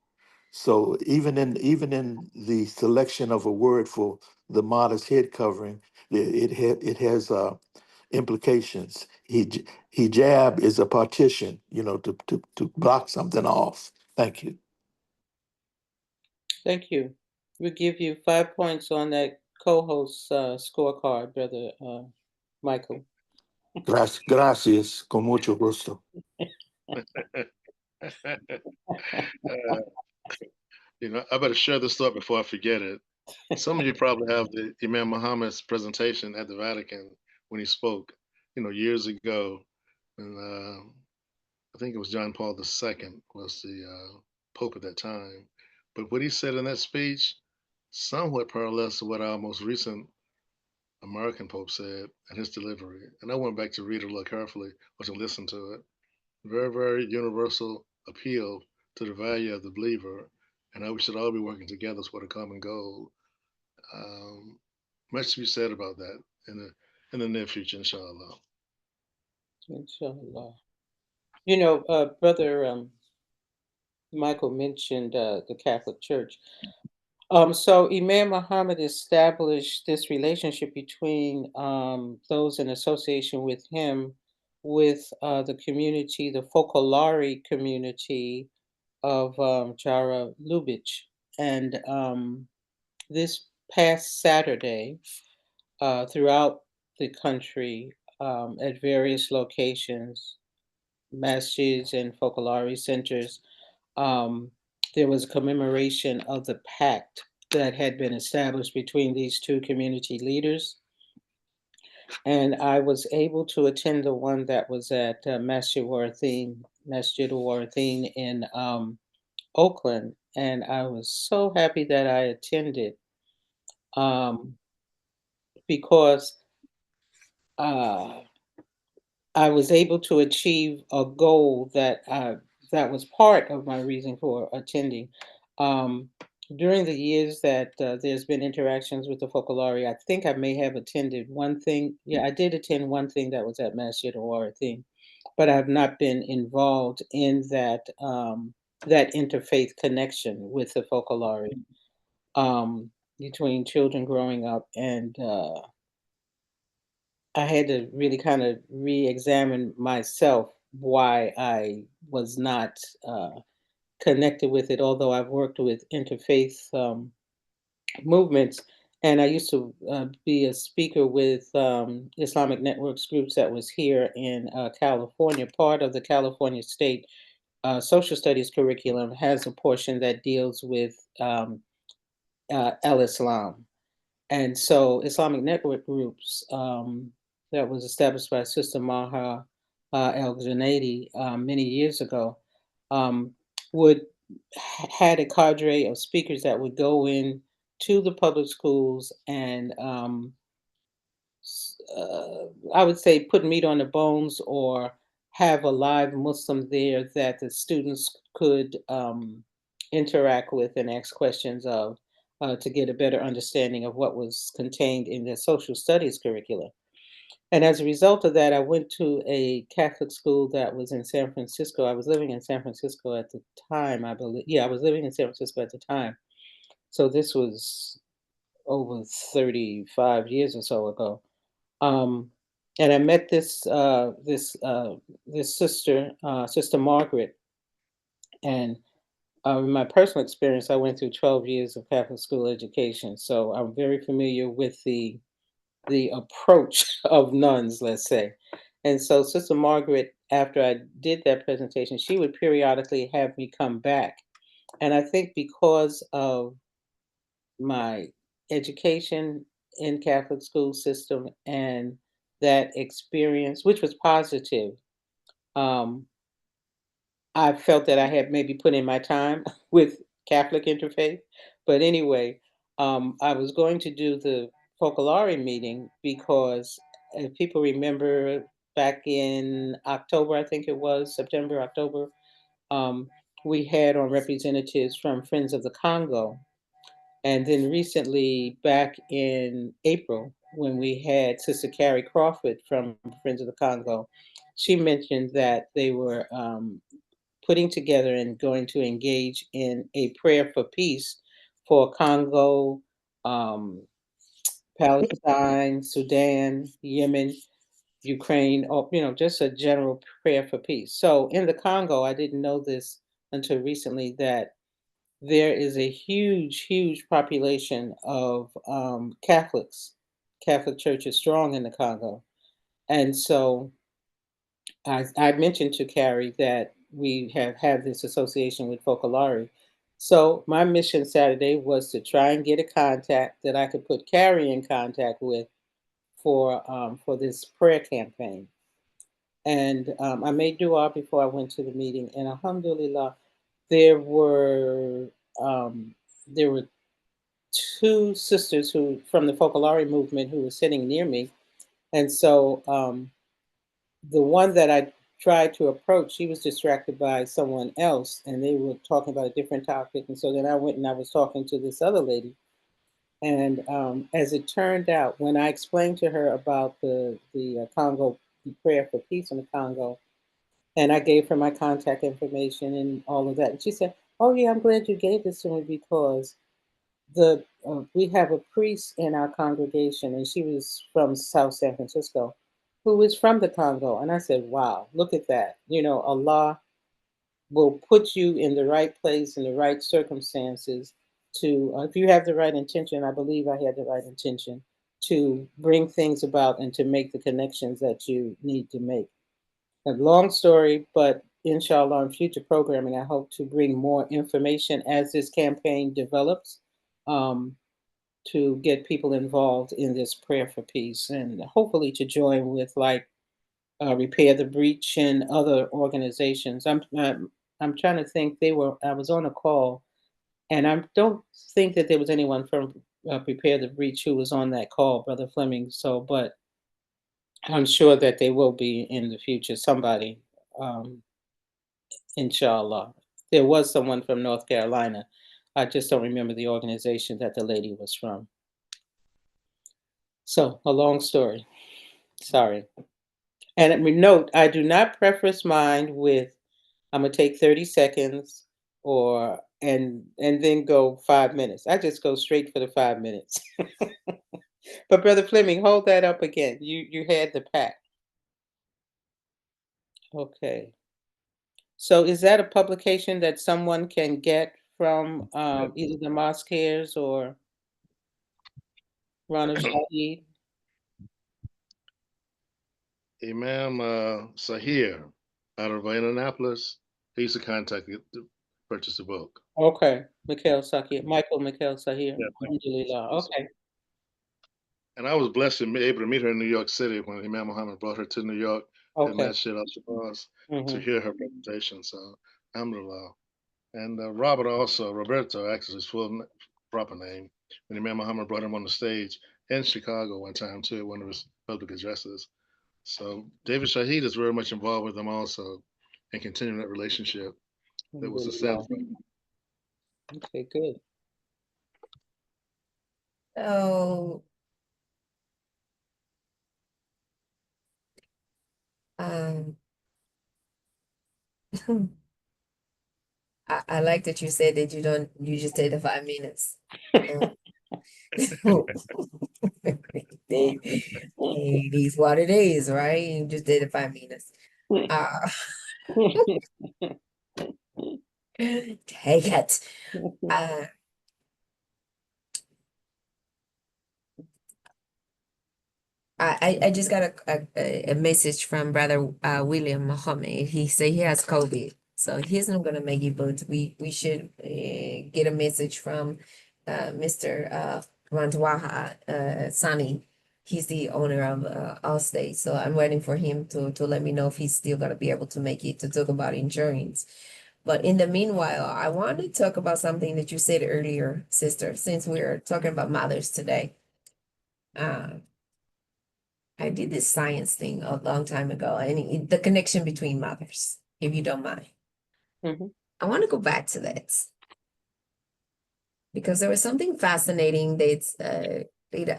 So even in the selection of a word for the modest head covering, it has implications. Hijab is a partition, to block something off. Thank you. Thank you. We give you 5 points on that co-host scorecard, Brother Michael. Gracias, con mucho gusto. I better share this thought before I forget it. Some of you probably have the Imam Muhammad's presentation at the Vatican when he spoke, years ago. And I think it was John Paul II was the Pope at that time. But what he said in that speech somewhat parallels to what our most recent American Pope said in his delivery. And I went back to read it a little carefully or to listen to it. Very, very universal appeal to the value of the believer and how we should all be working together toward a common goal. Um, Much to be said about that in the near future, inshallah. Inshallah. Brother Michael mentioned the Catholic Church. So Imam Muhammad established this relationship between those in association with him, with the community, the Focolari community of Jara Lubitsch. And this past Saturday, throughout the country, at various locations, masjids and Focolari centers, um, there was a commemoration of the pact that had been established between these two community leaders. And I was able to attend the one that was at Masjid Warathin in Oakland. And I was so happy that I attended um, because uh, I was able to achieve a goal that was part of my reason for attending. Um, During the years that there's been interactions with the Focolari, I think I may have attended one thing. Yeah, I did attend one thing that was at Masjid Awara thing, but I've not been involved in that interfaith connection with the Focolari between children growing up and I had to really kind of re-examine myself why I was not connected with it, although I've worked with interfaith movements And I used to be a speaker with Islamic networks groups that was here in California. Part of the California State social studies curriculum has a portion that deals with al-Islam. And so Islamic network groups that was established by Sister Maha El-Junaidi many years ago um, would had a cadre of speakers that would go in to the public schools and I would say put meat on the bones or have a live Muslim there that the students could interact with and ask questions of to get a better understanding of what was contained in the social studies curriculum. And as a result of that, I went to a Catholic school that was in San Francisco. I was living in San Francisco at the time, I believe. Yeah, I was living in San Francisco at the time. So this was over 35 years or so ago. Um, and I met this sister, Sister Margaret, and in my personal experience, I went through 12 years of Catholic school education, so I'm very familiar with the approach of nuns, let's say. And so Sister Margaret, after I did that presentation, she would periodically have me come back. And I think because of my education in Catholic school system and that experience, which was positive, um, I felt that I had maybe put in my time with Catholic interfaith. But anyway, I was going to do the Focolare meeting because if people remember back in October, I think it was September, October, um, we had on representatives from Friends of the Congo. And then recently, back in April, when we had Sister Carrie Crawford from Friends of the Congo, she mentioned that they were putting together and going to engage in a prayer for peace for Congo, um, Palestine, Sudan, Yemen, Ukraine, or just a general prayer for peace. So in the Congo, I didn't know this until recently that there is a huge, huge population of Catholics. Catholic Church is strong in the Congo, and so I mentioned to Carrie that we have had this association with Focolare. So my mission Saturday was to try and get a contact that I could put Carrie in contact with for this prayer campaign. And I made dua before I went to the meeting, and alhamdulillah, there were um, there were two sisters who from the Focolare movement who were sitting near me, and so the one that I tried to approach, she was distracted by someone else, and they were talking about a different topic. And so then I went and I was talking to this other lady. And as it turned out, when I explained to her about the Congo, the prayer for peace in the Congo, and I gave her my contact information and all of that, and she said, "Oh yeah, I'm glad you gave this to me because the we have a priest in our congregation, and she was from South San Francisco, who is from the Congo." And I said, "Wow, look at that! Allah will put you in the right place in the right circumstances to, if you have the right intention. I believe I had the right intention to bring things about and to make the connections that you need to make." A long story, but inshallah, in future programming, I hope to bring more information as this campaign develops. Um, to get people involved in this prayer for peace and hopefully to join with like Repair the Breach and other organizations. I'm trying to think. I was on a call, and I don't think that there was anyone from Repair the Breach who was on that call, Brother Fleming. So, but I'm sure that they will be in the future. Somebody, um, inshallah. There was someone from North Carolina. I just don't remember the organization that the lady was from. So, a long story. Sorry. And note, I do not preface mine with I'm gonna take 30 seconds or and then go 5 minutes. I just go straight for the 5 minutes. But Brother Fleming, hold that up again. You had the pack. Okay. So is that a publication that someone can get from either the mosque cares or Rana Shahid. Imam Sahir out of Indianapolis. He used to contact me to purchase the book. Okay. Michael Mikhail Sahir. Yeah, Alhamdulillah. Okay. and I was blessed to be able to meet her in New York City when Imam Muhammad brought her to New York at Okay. Masjid al-Shabazz to Mm-hmm. hear her presentation. So, alhamdulillah. And Roberto, actually his proper name, when Imam Muhammad brought him on the stage in Chicago one time too, at one of his public addresses. So David Shahid is very much involved with them also and continuing that relationship that was Alhamdulillah. established. Okay, good. So, um, I like that you said that you just did the 5 minutes. They, it is what it is, right? You just did the 5 minutes. Uh, take it. Uh, I just got a message from Brother William Muhammad. He said he has COVID, so he's not gonna make it, but we should get a message from Mr. Rantwaha Sani. He's the owner of Allstate, so I'm waiting for him to let me know if he's still gonna be able to make it to talk about insurance. But in the meanwhile, I want to talk about something that you said earlier, sister, since we're talking about mothers today. I did this science thing a long time ago, and the connection between mothers, if you don't mind. Mhm. I want to go back to that because there was something fascinating that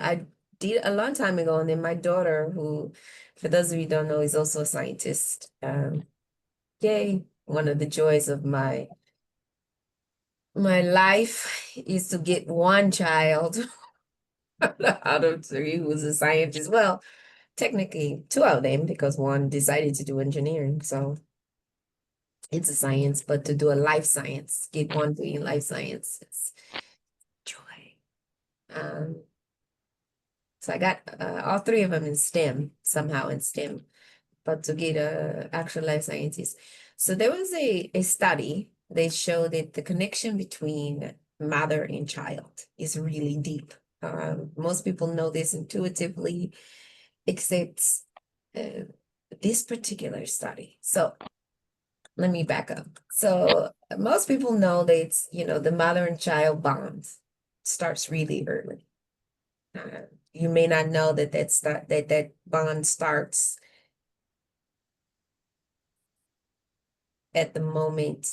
I did a long time ago, and then my daughter, who, for those of you who don't know, is also a scientist. Yay! One of the joys of my life is to get one child out of three who's a scientist. Well, technically, two of them because one decided to do engineering, so. It's a science, but to do a life science, get one doing life science, it's joy. So I got all three of them in STEM, somehow in STEM, but to get a actual life scientist. So there was a study, they showed that the connection between mother and child is really deep. Most people know this intuitively, except this particular study. So let me back up. So most people know that it's, the mother and child bond starts really early. You may not know that bond starts at the moment,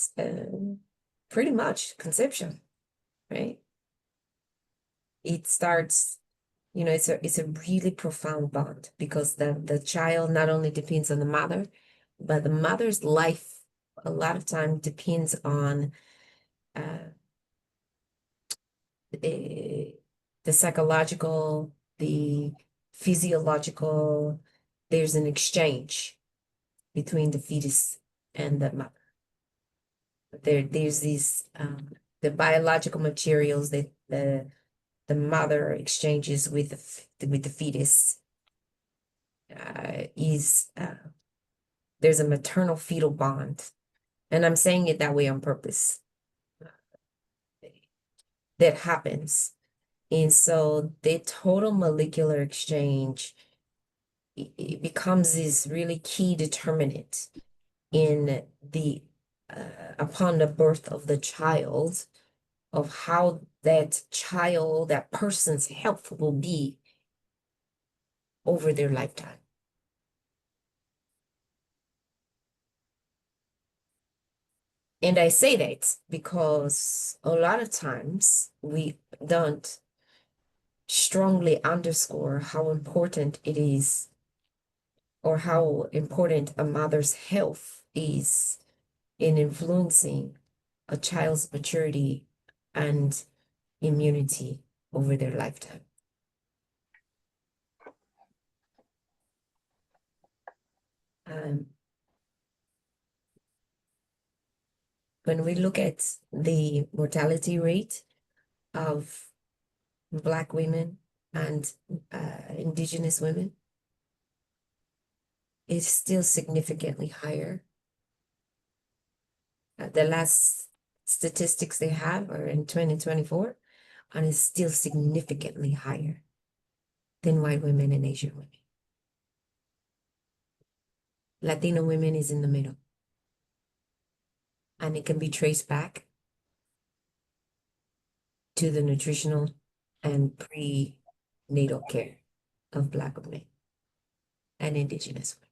pretty much conception, right? It starts, it's a really profound bond because the child not only depends on the mother, but the mother's life a lot of time depends on the psychological, the physiological, there's an exchange between the fetus and the mother. There's these the biological materials that the mother exchanges with the fetus is there's a maternal fetal bond, and I'm saying it that way on purpose. That happens, and so the total molecular exchange it becomes this really key determinant in the upon the birth of the child of how that person's health will be over their lifetime. And I say that because a lot of times we don't strongly underscore how important it is or how important a mother's health is in influencing a child's maturity and immunity over their lifetime. When we look at the mortality rate of Black women and indigenous women, it's still significantly higher. The last statistics they have are in 2024, and it's still significantly higher than white women and Asian women. Latino women is in the middle. And it can be traced back to the nutritional and prenatal care of Black women and indigenous women.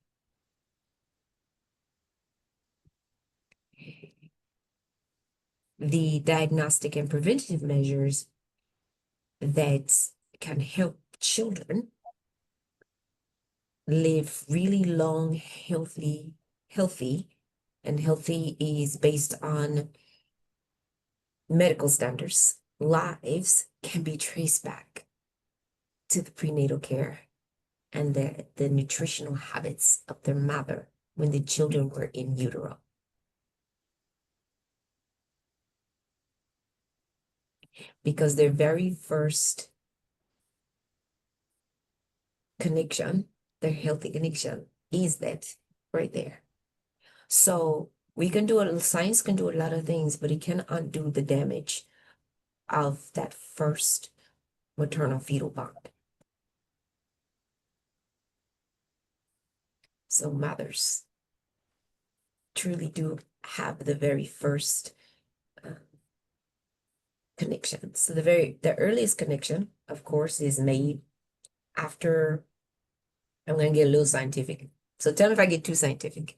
The diagnostic and preventative measures that can help children live really long, healthy, and healthy is based on medical standards. Lives can be traced back to the prenatal care and the nutritional habits of their mother when the children were in utero. Because their very first connection, their healthy connection, is that right there. So science can do a lot of things, but it can undo the damage of that first maternal fetal bond. So mothers truly do have the very first connection. So the earliest connection, of course, is made after. I'm gonna get a little scientific. So tell me if I get too scientific.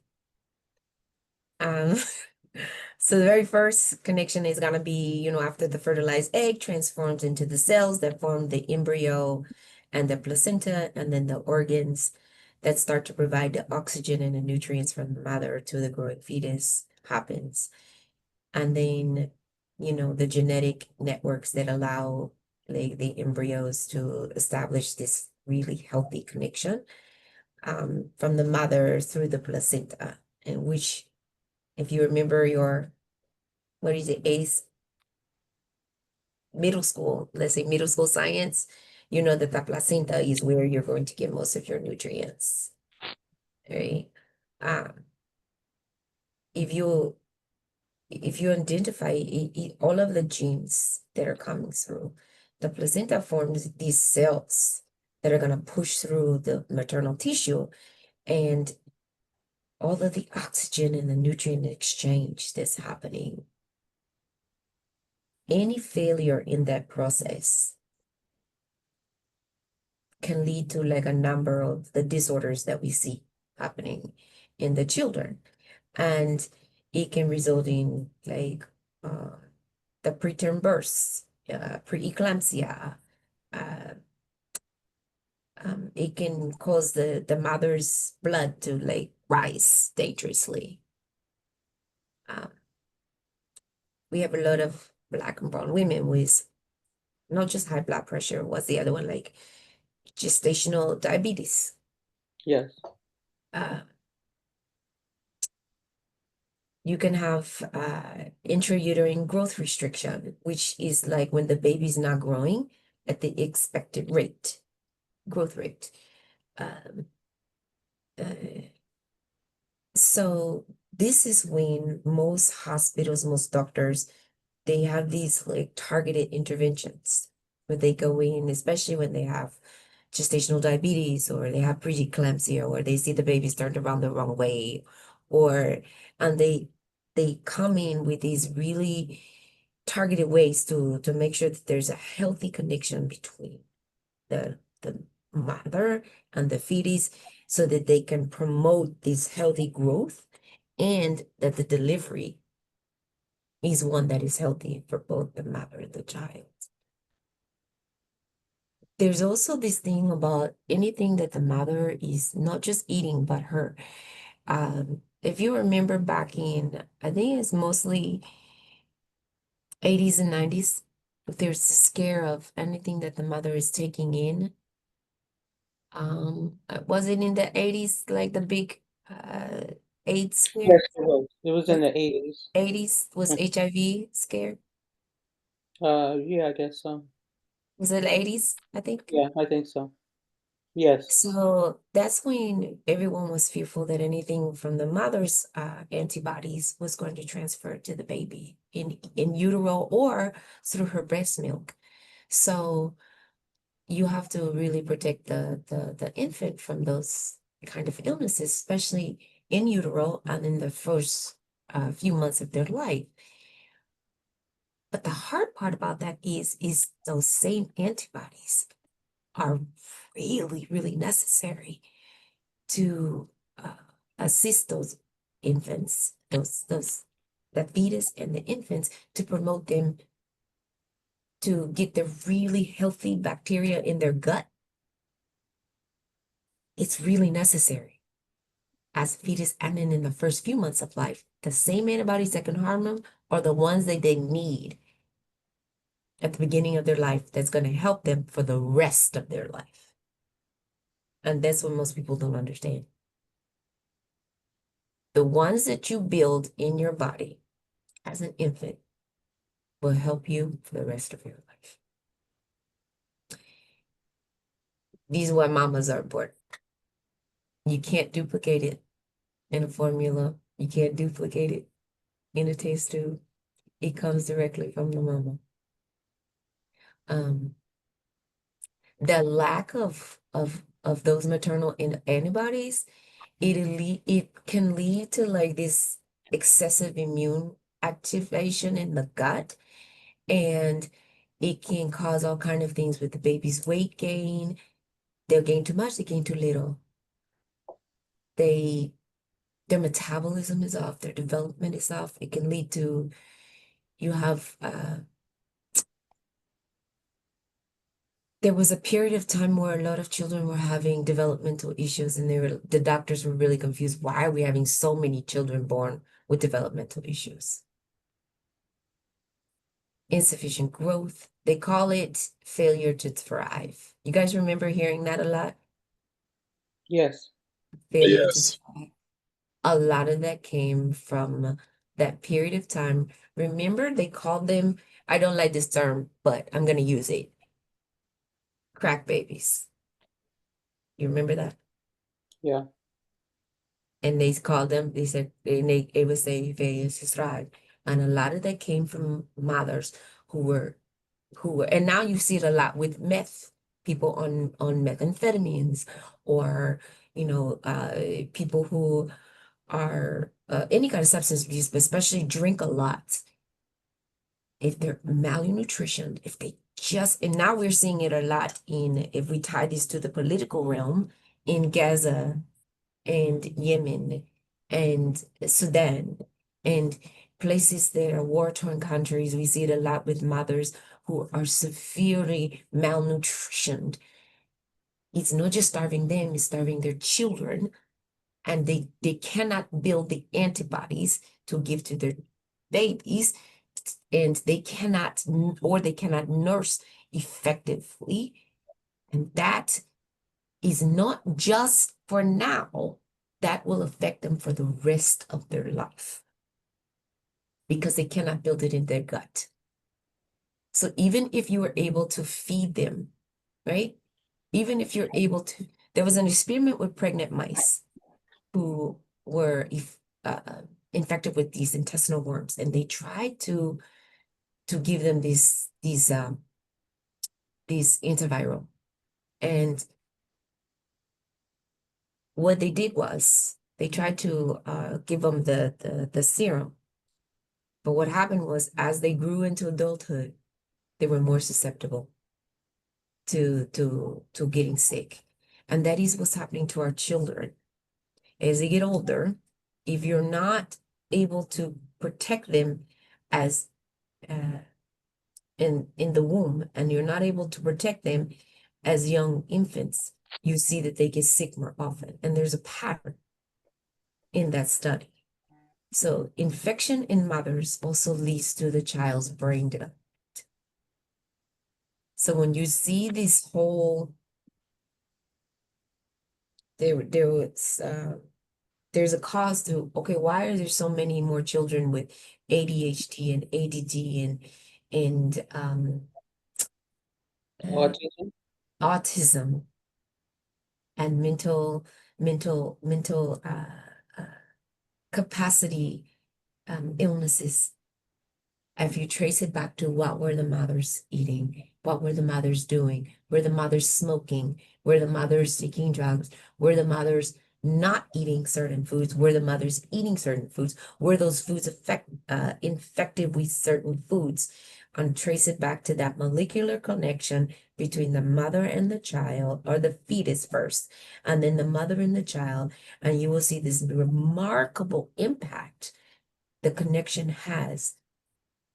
So the very first connection is gonna be, after the fertilized egg transforms into the cells that form the embryo and the placenta, and then the organs that start to provide the oxygen and the nutrients from the mother to the growing fetus happens. And then, the genetic networks that allow the embryos to establish this really healthy connection from the mother through the placenta, and which, if you remember your, what is it, middle school, let's say middle school science, you know that the placenta is where you're going to get most of your nutrients, right? If you identify all of the genes that are coming through, the placenta forms these cells that are going to push through the maternal tissue, and all of the oxygen and the nutrient exchange that's happening. Any failure in that process can lead to like a number of the disorders that we see happening in the children. And it can result in like the preterm births, preeclampsia. It can cause the mother's blood to like rise dangerously. We have a lot of Black and brown women with not just high blood pressure, what's the other one, like gestational diabetes. Yes. You can have intrauterine growth restriction, which is like when the baby's not growing at the expected rate, growth rate. So this is when most hospitals, most doctors, they have these like targeted interventions where they go in, especially when they have gestational diabetes or they have preeclampsia or they see the baby's turned around the wrong way, and they come in with these really targeted ways to make sure that there's a healthy connection between the mother and the fetus so that they can promote this healthy growth and that the delivery is one that is healthy for both the mother and the child. There's also this thing about anything that the mother is not just eating, but her. If you remember back in, I think it's mostly 80s and 90s, if there's a scare of anything that the mother is taking in. Was it in the 80s, like the big AIDS scare? Yes, it was. It was in the 80s. 80s was HIV scare? Yeah, I guess so. Was it the 80s, I think? Yeah, I think so. Yes. So that's when everyone was fearful that anything from the mother's antibodies was going to transfer to the baby in utero or through her breast milk. So you have to really protect the infant from those kind of illnesses, especially in utero and in the first few months of their life. But the hard part about that is those same antibodies are really, really necessary to assist those infants, the fetus and the infants, to promote them to get the really healthy bacteria in their gut. It's really necessary as a fetus and then in the first few months of life. The same antibodies that can harm them are the ones that they need at the beginning of their life that's going to help them for the rest of their life. And that's what most people don't understand. The ones that you build in your body as an infant will help you for the rest of your life. These are why mamas are important. You can't duplicate it in a formula. You can't duplicate it in a test tube. It comes directly from the mama. The lack of those maternal antibodies, it can lead to like this excessive immune activation in the gut, and it can cause all kind of things with the baby's weight gain. They'll gain too much, they gain too little. Their metabolism is off, their development is off. It can lead to you have there was a period of time where a lot of children were having developmental issues, and the doctors were really confused. Why are we having so many children born with developmental issues? Insufficient growth. They call it failure to thrive. You guys remember hearing that a lot? Yes. Failure to Yes. thrive. A lot of that came from that period of time. Remember, they called them, I don't like this term, but I'm going to use it, crack babies. You remember that? Yeah. And they called them, they said, it was a failure to thrive. And a lot of that came from mothers who were, and now you see it a lot with meth, people on methamphetamines, or, people who are any kind of substance abuse, but especially drink a lot. If they're malnutrition, if they just, and now we're seeing it a lot if we tie this to the political realm, in Gaza and Yemen and Sudan and places that are war-torn countries. We see it a lot with mothers who are severely malnutritioned. It's not just starving them, it's starving their children. And they cannot build the antibodies to give to their babies, and they cannot nurse effectively. And that is not just for now, that will affect them for the rest of their life because they cannot build it in their gut. So even if you were able to feed them, right? Even if you're able to, there was an experiment with pregnant mice who were infected with these intestinal worms, and they tried to give them these antiviral. And what they did was they tried to give them the serum. But what happened was, as they grew into adulthood, they were more susceptible to getting sick. And that is what's happening to our children. As they get older, if you're not able to protect them as in the womb, and you're not able to protect them as young infants, you see that they get sick more often. And there's a pattern in that study. So infection in mothers also leads to the child's brain development. So when you see this whole, there's a cause to, okay, why are there so many more children with ADHD and ADD and Autism. autism and mental capacity illnesses. If you trace it back to what were the mothers eating, what were the mothers doing, were the mothers smoking, were the mothers taking drugs, were the mothers not eating certain foods, were the mothers eating certain foods, were those foods infected with certain foods, and trace it back to that molecular connection between the mother and the child, or the fetus first, and then the mother and the child, and you will see this remarkable impact the connection has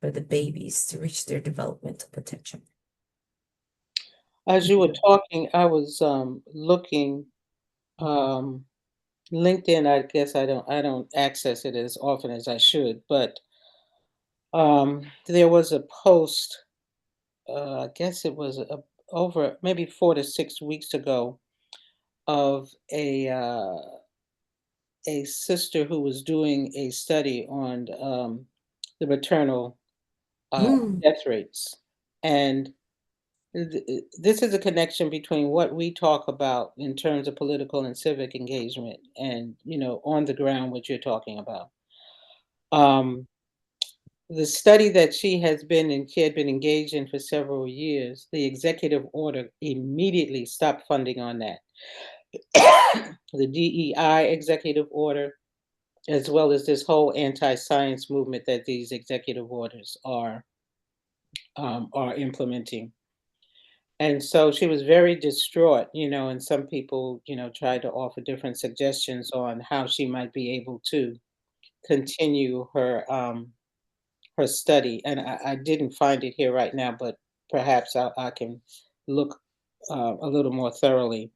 for the babies to reach their developmental potential. As you were talking, I was looking LinkedIn. I guess I don't access it as often as I should, but there was a post. I guess it was over maybe 4 to 6 weeks ago, of a sister who was doing a study on the maternal Mm, death rates. And this is a connection between what we talk about in terms of political and civic engagement and, on the ground, what you're talking about. Um, the study that she had been engaged in for several years, the executive order immediately stopped funding on that. The DEI executive order, as well as this whole anti-science movement that these executive orders are implementing. And so she was very distraught, and some people, tried to offer different suggestions on how she might be able to continue her study. And I didn't find it here right now, but perhaps I can look a little more thoroughly,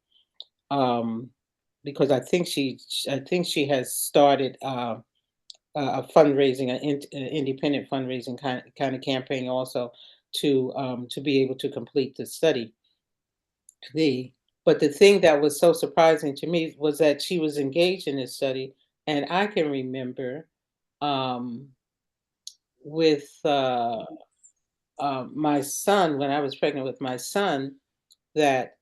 um, because I think she has started a fundraising, an independent fundraising kind of campaign also to be able to complete the study. The But the thing that was so surprising to me was that she was engaged in this study, and I can remember um, with my son, when I was pregnant with my son, that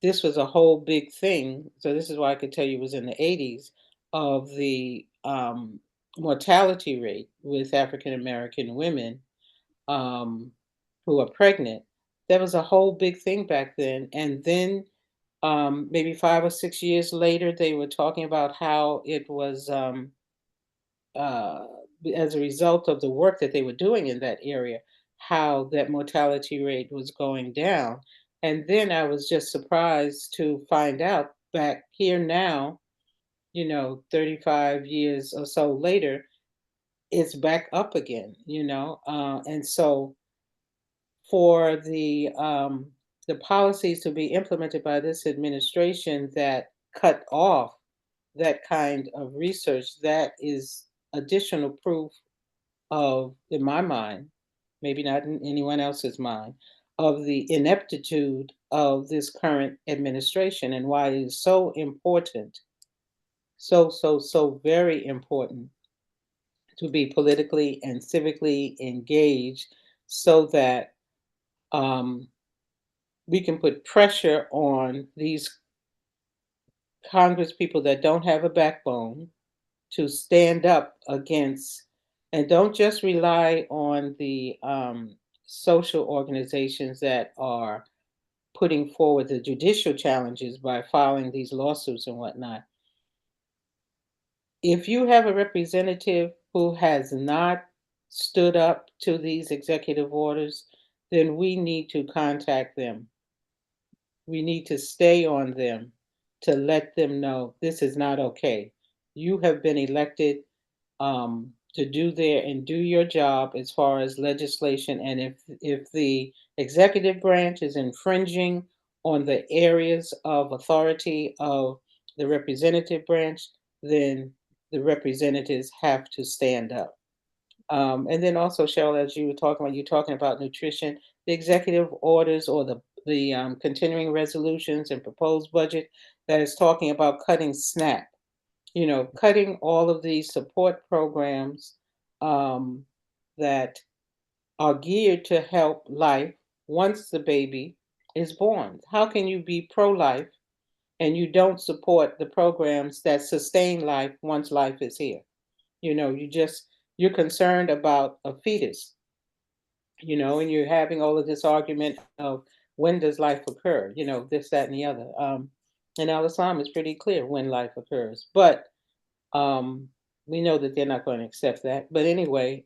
this was a whole big thing. So this is why I could tell you it was in the 80s, of the mortality rate with African American women um, who are pregnant. That was a whole big thing back then. And then maybe 5 or 6 years later, they were talking about how it was uh, as a result of the work that they were doing in that area, how that mortality rate was going down. And then I was just surprised to find out back here now, 35 years or so later, it's back up again, and so for the policies to be implemented by this administration that cut off that kind of research, that is additional proof of, in my mind, maybe not in anyone else's mind, of the ineptitude of this current administration, and why it is so important, so very important, to be politically and civically engaged, so that um, we can put pressure on these Congress people that don't have a backbone to stand up against, and don't just rely on the social organizations that are putting forward the judicial challenges by filing these lawsuits and whatnot. If you have a representative who has not stood up to these executive orders, then we need to contact them. We need to stay on them to let them know this is not okay. You have been elected to do your job as far as legislation, and if the executive branch is infringing on the areas of authority of the representative branch, then the representatives have to stand up. And then also, Cheryl, as you're talking about nutrition, the executive orders, or the continuing resolutions and proposed budget that is talking about cutting SNAP, cutting all of these support programs that are geared to help life, once the baby is born. How can you be pro-life and you don't support the programs that sustain life once life is here? You know, you're concerned about a fetus, you know, and you're having all of this argument of when does life occur, you know, this, that, and the other. And Al-Islam is pretty clear when life occurs, but we know that they're not going to accept that. But anyway,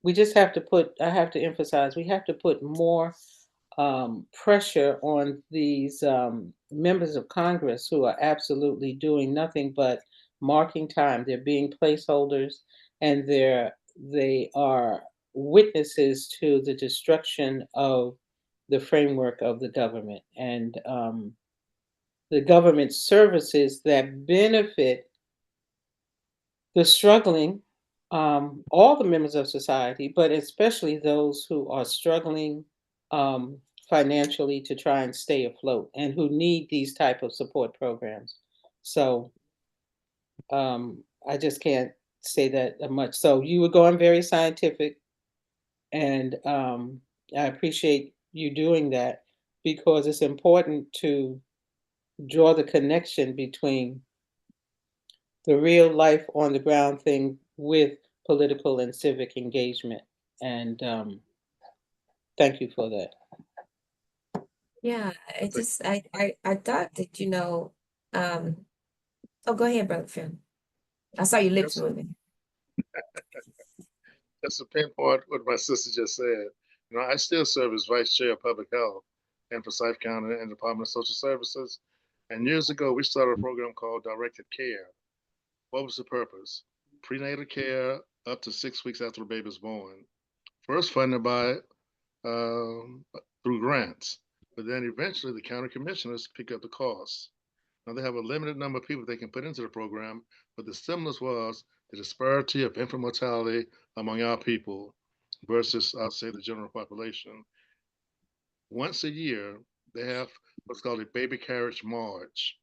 we just have to I have to emphasize, we have to put more pressure on these members of Congress who are absolutely doing nothing but marking time. They're being placeholders, and they are witnesses to the destruction of the framework of the government and the government services that benefit the struggling, all the members of society, but especially those who are struggling um, financially to try and stay afloat and who need these type of support programs. So I just can't say that much. So you were going very scientific, and I appreciate you doing that because it's important to draw the connection between the real life on the ground thing with political and civic engagement. And thank you for that. Yeah, I That's a, just I thought that, oh, go ahead, Brother Phil. I saw your lips that's, moving. that's a pinpoint what my sister just said. You know, I still serve as vice chair of public health and Forsyth County and Department of Social Services. And years ago, we started a program called Directed Care. What was the purpose? Prenatal care up to 6 weeks after the baby is born. First funded by um, through grants, but then eventually the county commissioners pick up the costs. Now they have a limited number of people they can put into the program, but the stimulus was the disparity of infant mortality among our people versus, I'll say, the general population. Once a year, they have what's called a baby carriage march,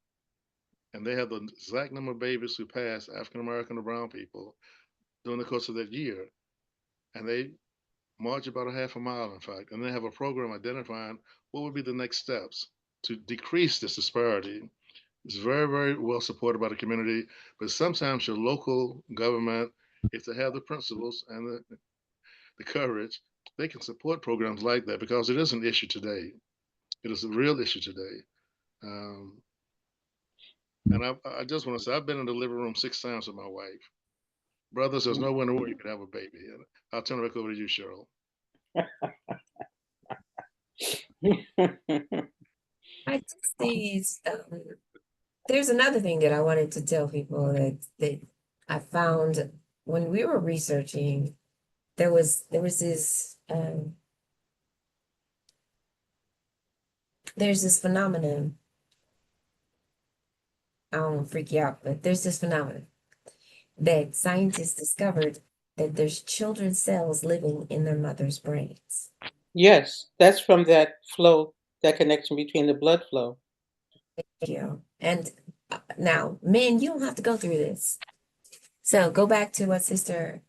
and they have the exact number of babies who pass African American or brown people during the course of that year, and they march about a half a mile, in fact, and they have a program identifying what would be the next steps to decrease this disparity. It's very, very well supported by the community, but sometimes your local government, if they have the principles and the courage, they can support programs like that because it is an issue today. It is a real issue today. Um, and I just want to say, I've been in the living room 6 times with my wife. Brothers, there's nowhere in the world you could have a baby. And I'll turn it back over to you, Cheryl. I just there's another thing that I wanted to tell people that I found when we were researching. There was this there's this phenomenon. I don't want to freak you out, but there's this phenomenon that scientists discovered that there's children's cells living in their mother's brains. Yes, that's from that flow, that connection between the blood flow. And now, men, you don't have to go through this. So go back to what Sister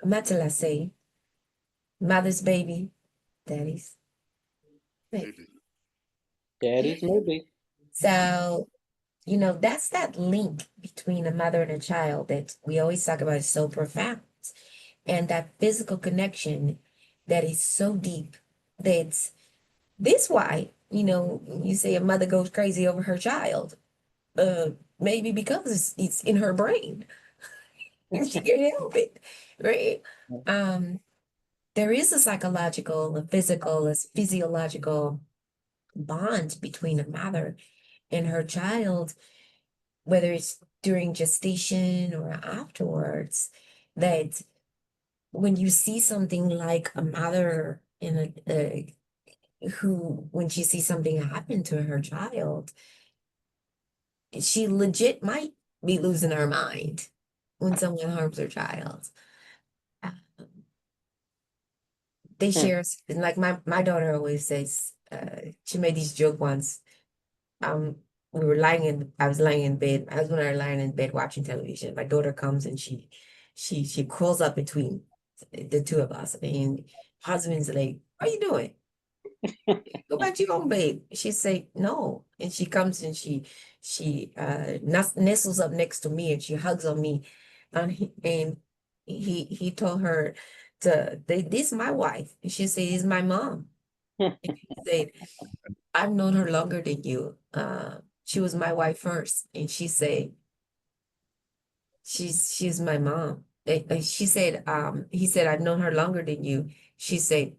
Amatullah say. Mother's baby, daddy's baby. Daddy's maybe. So, that's that link between a mother and a child that we always talk about is so profound. And that physical connection that is so deep that's this why, you say a mother goes crazy over her child. Maybe because it's in her brain. She can't help it, right? There is a psychological, a physical, a physiological bond between a mother and her child, whether it's during gestation or afterwards, that when you see something like a mother in who, when she sees something happen to her child, she legit might be losing her mind when someone harms her child. They share, like my daughter always says, she made these joke once. I was lying in bed. My husband and I are lying in bed watching television. My daughter comes and she crawls up between the two of us. And husband's like, what are you doing? Go back to your own babe. She say no. And she comes and she nestles up next to me and she hugs on me. And he told her this is my wife. And she said, "This is my mom." And he said, "I've known her longer than you. She was my wife first." And she said, she's my mom. She said, he said, "I've known her longer than you." She said,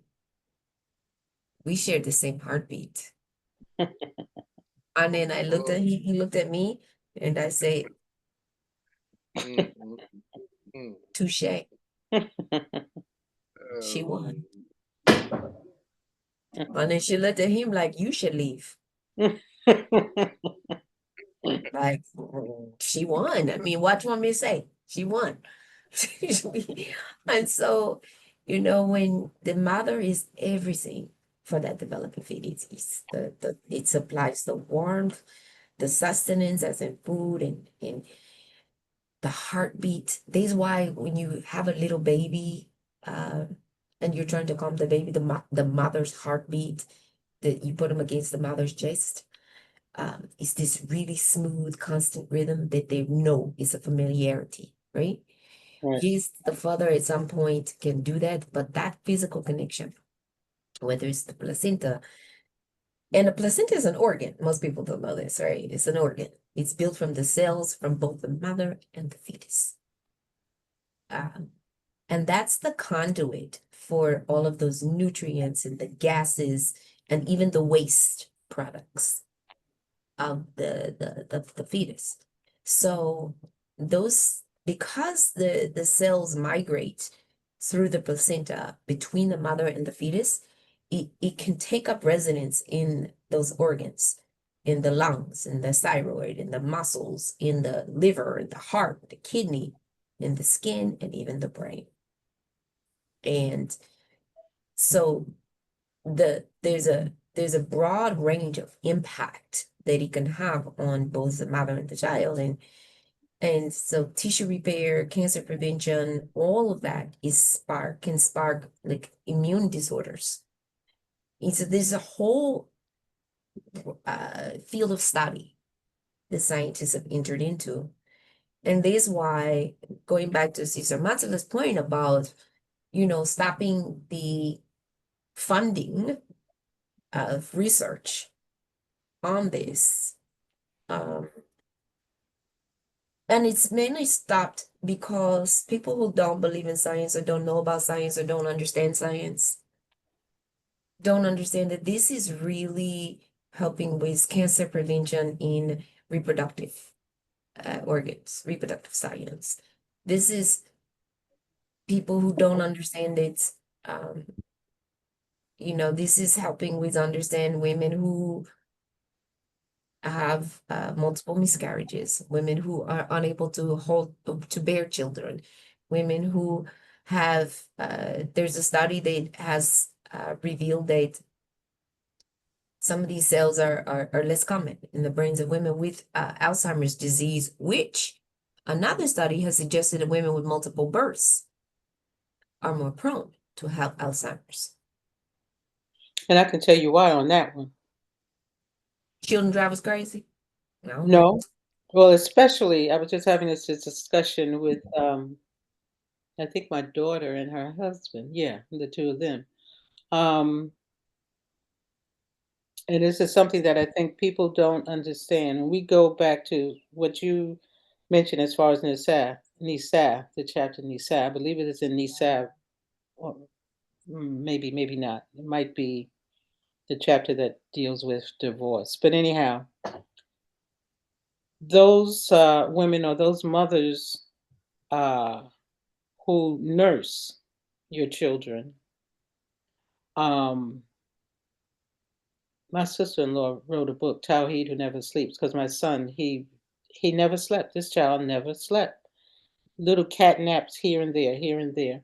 "We share the same heartbeat." And then I looked at he looked at me and I said, Mm, mm, mm. touche. She Oh, won. And then she looked at him like, you should leave. Like, she won. I mean, what do you want me to say? She won. And so, when the mother is everything for that developing fetus, it supplies the warmth, the sustenance as in food and the heartbeat. This is why when you have a little baby, and you're trying to calm the baby, the mother's heartbeat, that you put them against the mother's chest, is this really smooth, constant rhythm that they know is a familiarity, right? Right. Yes, the father at some point can do that, but that physical connection, whether it's the placenta, and the placenta is an organ. Most people don't know this, right? It's an organ. It's built from the cells from both the mother and the fetus. And that's the conduit for all of those nutrients and the gases and even the waste products of the fetus. So because the cells migrate through the placenta between the mother and the fetus, it can take up residence in those organs, in the lungs, in the thyroid, in the muscles, in the liver, in the heart, the kidney, in the skin, and even the brain. And so there's a broad range of impact that it can have on both the mother and the child. And so tissue repair, cancer prevention, all of that can spark like immune disorders. And so there's a whole field of study the scientists have entered into. And this is why, going back to Cesar Matzela's point about, stopping the funding of research on this. And it's mainly stopped because people who don't believe in science or don't know about science or don't understand science don't understand that this is really helping with cancer prevention in reproductive organs, reproductive science. This is people who don't understand it. This is helping with understand women who have multiple miscarriages, women who are unable to bear children, women who have, there's a study that has revealed that some of these cells are less common in the brains of women with Alzheimer's disease, which another study has suggested that women with multiple births are more prone to have Alzheimer's. And I can tell you why on that one. Children drive us crazy? No. No. Well, especially, I was just having this discussion with, I think my daughter and her husband. Yeah, the two of them. And this is something that I think people don't understand. When we go back to what you mentioned as far as Nisa, the chapter Nisa, I believe it is in Nisa, or maybe not. It might be the chapter that deals with divorce. But anyhow, those women or those mothers uh, who nurse your children, um, my sister-in-law wrote a book, Tawheed Who Never Sleeps, because my son, he never slept. This child never slept. Little cat naps here and there, here and there.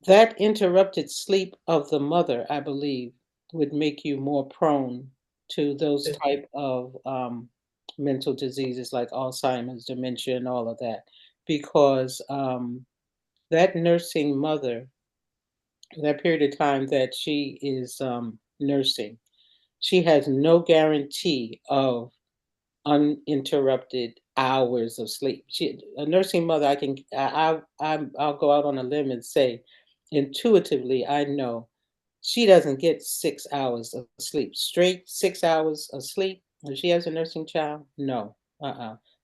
That interrupted sleep of the mother, I believe, would make you more prone to those type of mental diseases like Alzheimer's, dementia, and all of that, because that nursing mother, that period of time that she is nursing, she has no guarantee of uninterrupted hours of sleep. A nursing mother, I'll go out on a limb and say, intuitively, I know she doesn't get 6 hours of sleep straight. 6 hours of sleep when she has a nursing child, no.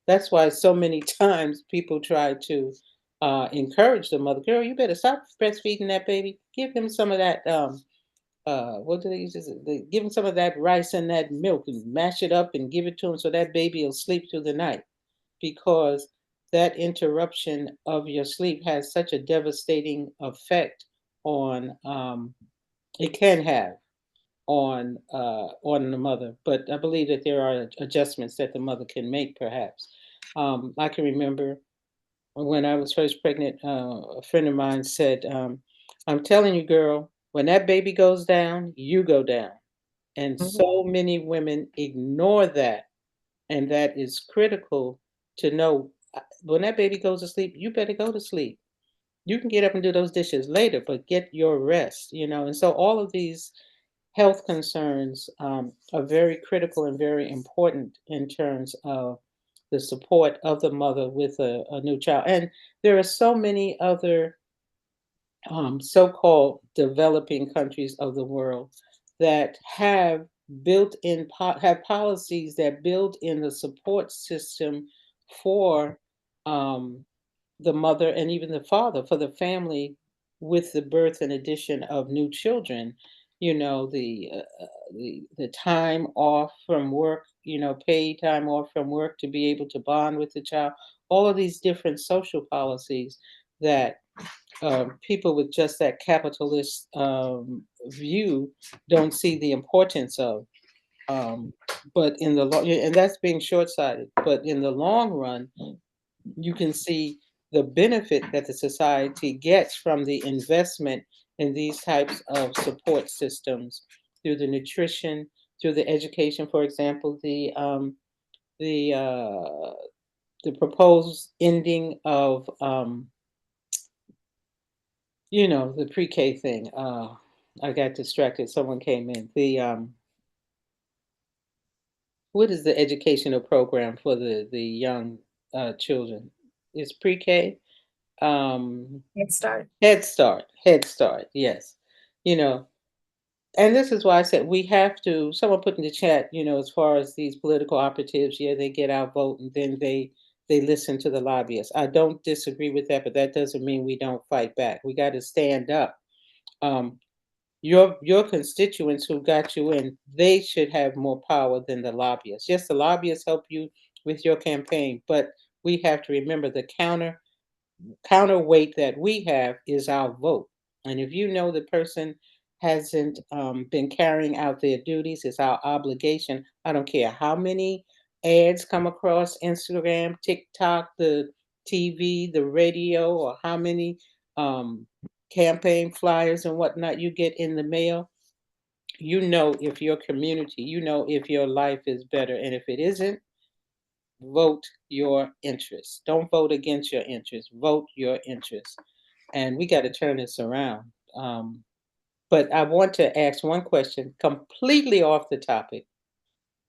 That's why so many times people try to encourage the mother, girl, you better stop breastfeeding that baby. Give them some of that what do they use? They give them some of that rice and that milk and mash it up and give it to them so that baby will sleep through the night, because that interruption of your sleep has such a devastating effect on it can have on the mother. But I believe that there are adjustments that the mother can make, perhaps. I can remember when I was first pregnant, a friend of mine said, I'm telling you, girl, when that baby goes down, you go down. And Mhm. so many women ignore that. And that is critical to know when that baby goes to sleep, you better go to sleep. You can get up and do those dishes later, but get your rest, you know. And so all of these health concerns are very critical and very important in terms of the support of the mother with a new child. And there are so many other so-called developing countries of the world that have have policies that build in the support system for um, the mother and even the father, for the family, with the birth and addition of new children. You know, the time off from work, you know, paid time off from work to be able to bond with the child. All of these different social policies that people with just that capitalist view don't see the importance of. Um, but in the long, and that's being short-sighted. But in the long run, you can see the benefit that the society gets from the investment in these types of support systems through the nutrition, through the education. For example, the uh, the proposed ending of you know, the pre-K thing. I got distracted. Someone came in. What is the educational program for the young children? It's pre-K. Let's start. Head Start. Head Start. Yes. You know, and this is why I said we have to. Someone put in the chat. You know, as far as these political operatives, yeah, they get our vote and then they listen to the lobbyists. I don't disagree with that, but that doesn't mean we don't fight back. We got to stand up. Um, your constituents who got you in, they should have more power than the lobbyists. Yes, the lobbyists help you with your campaign, but we have to remember the counterweight that we have is our vote. And if you know the person hasn't been carrying out their duties, it's our obligation. I don't care how many ads come across Instagram, TikTok, the TV, the radio, or how many um, campaign flyers and whatnot you get in the mail. You know if your community, you know if your life is better. And if it isn't, vote your interests. Don't vote against your interests. Vote your interests. And we got to turn this around. But I want to ask one question completely off the topic.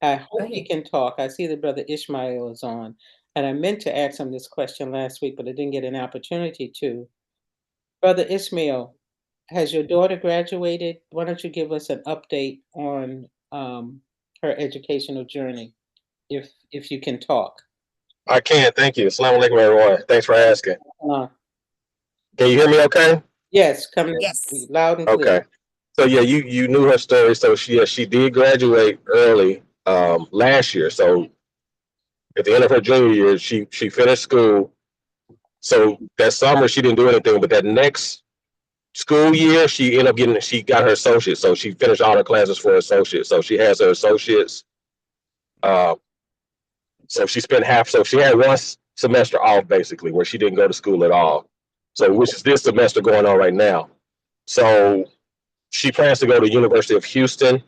I hope he Okay. can talk. I see that Brother Ishmael is on. And I meant to ask him this question last week, but I didn't get an opportunity to. Brother Ishmael, has your daughter graduated? Why don't you give us an update on her educational journey, if you can talk? I can. Thank you. Assalamu alaikum, everyone. Thanks for asking. Uh, Can you hear me okay? yes, coming Yes. loud and clear. Okay. So yeah, you knew her story. So she did graduate early last year. So at the end of her junior year, she finished school. So that summer she didn't do anything, but that next school year she got her associates. So she finished all her classes for associates. So she has her associates. Uh, so she spent half. So she had one semester off basically where she didn't go to school at all. So which is this semester going on right now. So she plans to go to University of Houston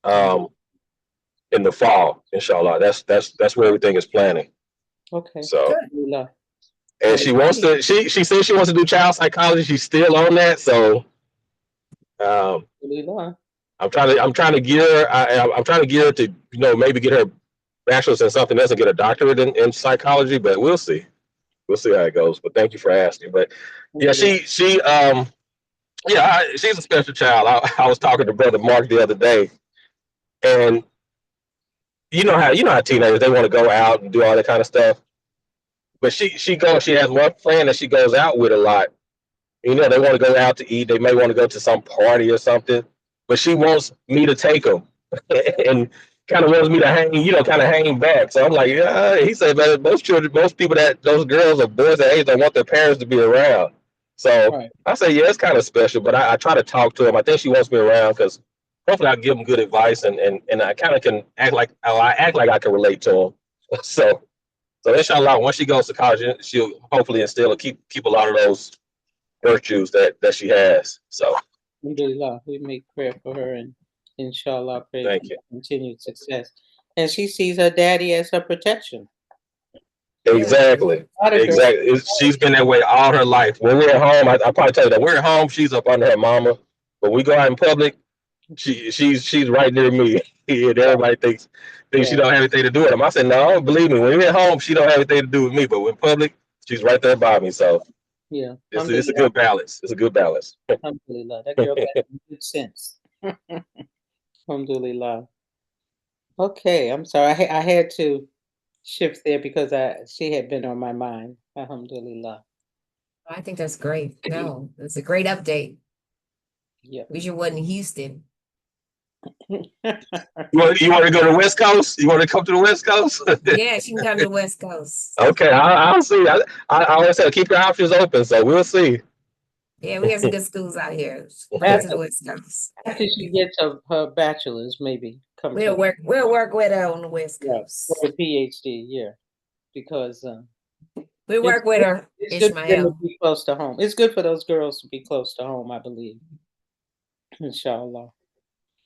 um, in the fall, inshallah. That's where everything is planning. Okay. So Good. Alhamdulillah. and she wants to. She says she wants to do child psychology. She's still on that, so Alhamdulillah. I'm trying to gear her. I'm trying to gear her to maybe get her bachelor's in something else and get a doctorate in psychology. But we'll see. We'll see how it goes. But thank you for asking. But yeah, she's a special child. I was talking to Brother Mark the other day, and you know how teenagers, they want to go out and do all that kind of stuff. But she has one friend that she goes out with a lot. They want to go out to eat. They may want to go to some party or something, but she wants me to take them and kind of wants me to kind of hang back. So I'm like, yeah. He said, man, most people those girls or boys that age don't want their parents to be around. So Right. I say, yeah, it's kind of special, but I try to talk to him. I think she wants me around because hopefully I give him good advice and I kind of can act like I can relate to him. So inshallah, once she goes to college, she'll hopefully instill and keep a lot of those virtues that she has. So Alhamdulillah, we make prayer for her, and inshallah, pray thank for you. continued success. And she sees her daddy as her protection. Exactly. Exactly. She's been that way all her life. When we're at home, I probably tell you that we're at home, she's up under her mama. But we go out in public, she's right near me. And everybody thinks she don't have anything to do with him. I said, no, believe me, when we're at home, she don't have anything to do with me. But in public, she's right there by me. So Yeah, it's a good balance. It's a good balance. alhamdulillah, that girl got good sense. Alhamdulillah. Okay, I'm sorry. I had to shift there because she had been on my mind. Alhamdulillah. I think that's great. No, it's a great update. Yeah. Wish you wasn't in Houston. You want to go to the West Coast? You want to come to the West Coast? Yeah, she can come to the West Coast. Okay, I'll see. I always say keep your options open, so we'll see. Yeah, we have some good schools out here. Bring her to the West Coast. After she gets her bachelor's, maybe come to We'll work with her on the West Coast. for a PhD. Yeah, because We work with her, it's good for them to Ishmael. be close to home. It's good for those girls to be close to home, I believe. Inshallah.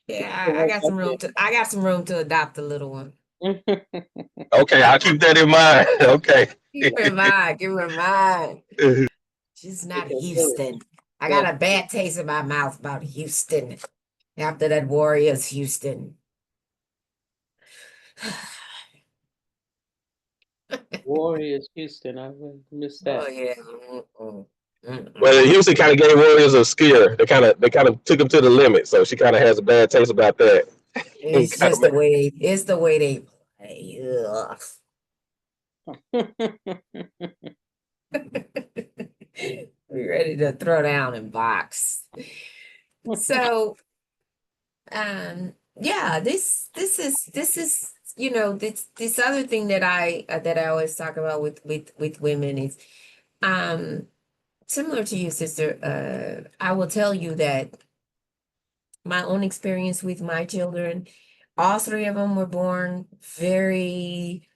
Yeah, I got some room to. I got some room to adopt a little one. Okay, I'll keep that in mind. Okay. Keep her in mind. Give her in mind. She's not Houston. I got a bad taste in my mouth about Houston after that Warriors Houston. Warriors Houston, I missed that. Oh yeah. Well, Houston kind of gave Warriors a scare. They kind of took them to the limit, so she kind of has a bad taste about that. It's just the way it's the way they play. We're ready to throw down and box. So yeah, this is this other thing that I always talk about with women is similar to you, sister. I will tell you that my own experience with my children, all three of them were born very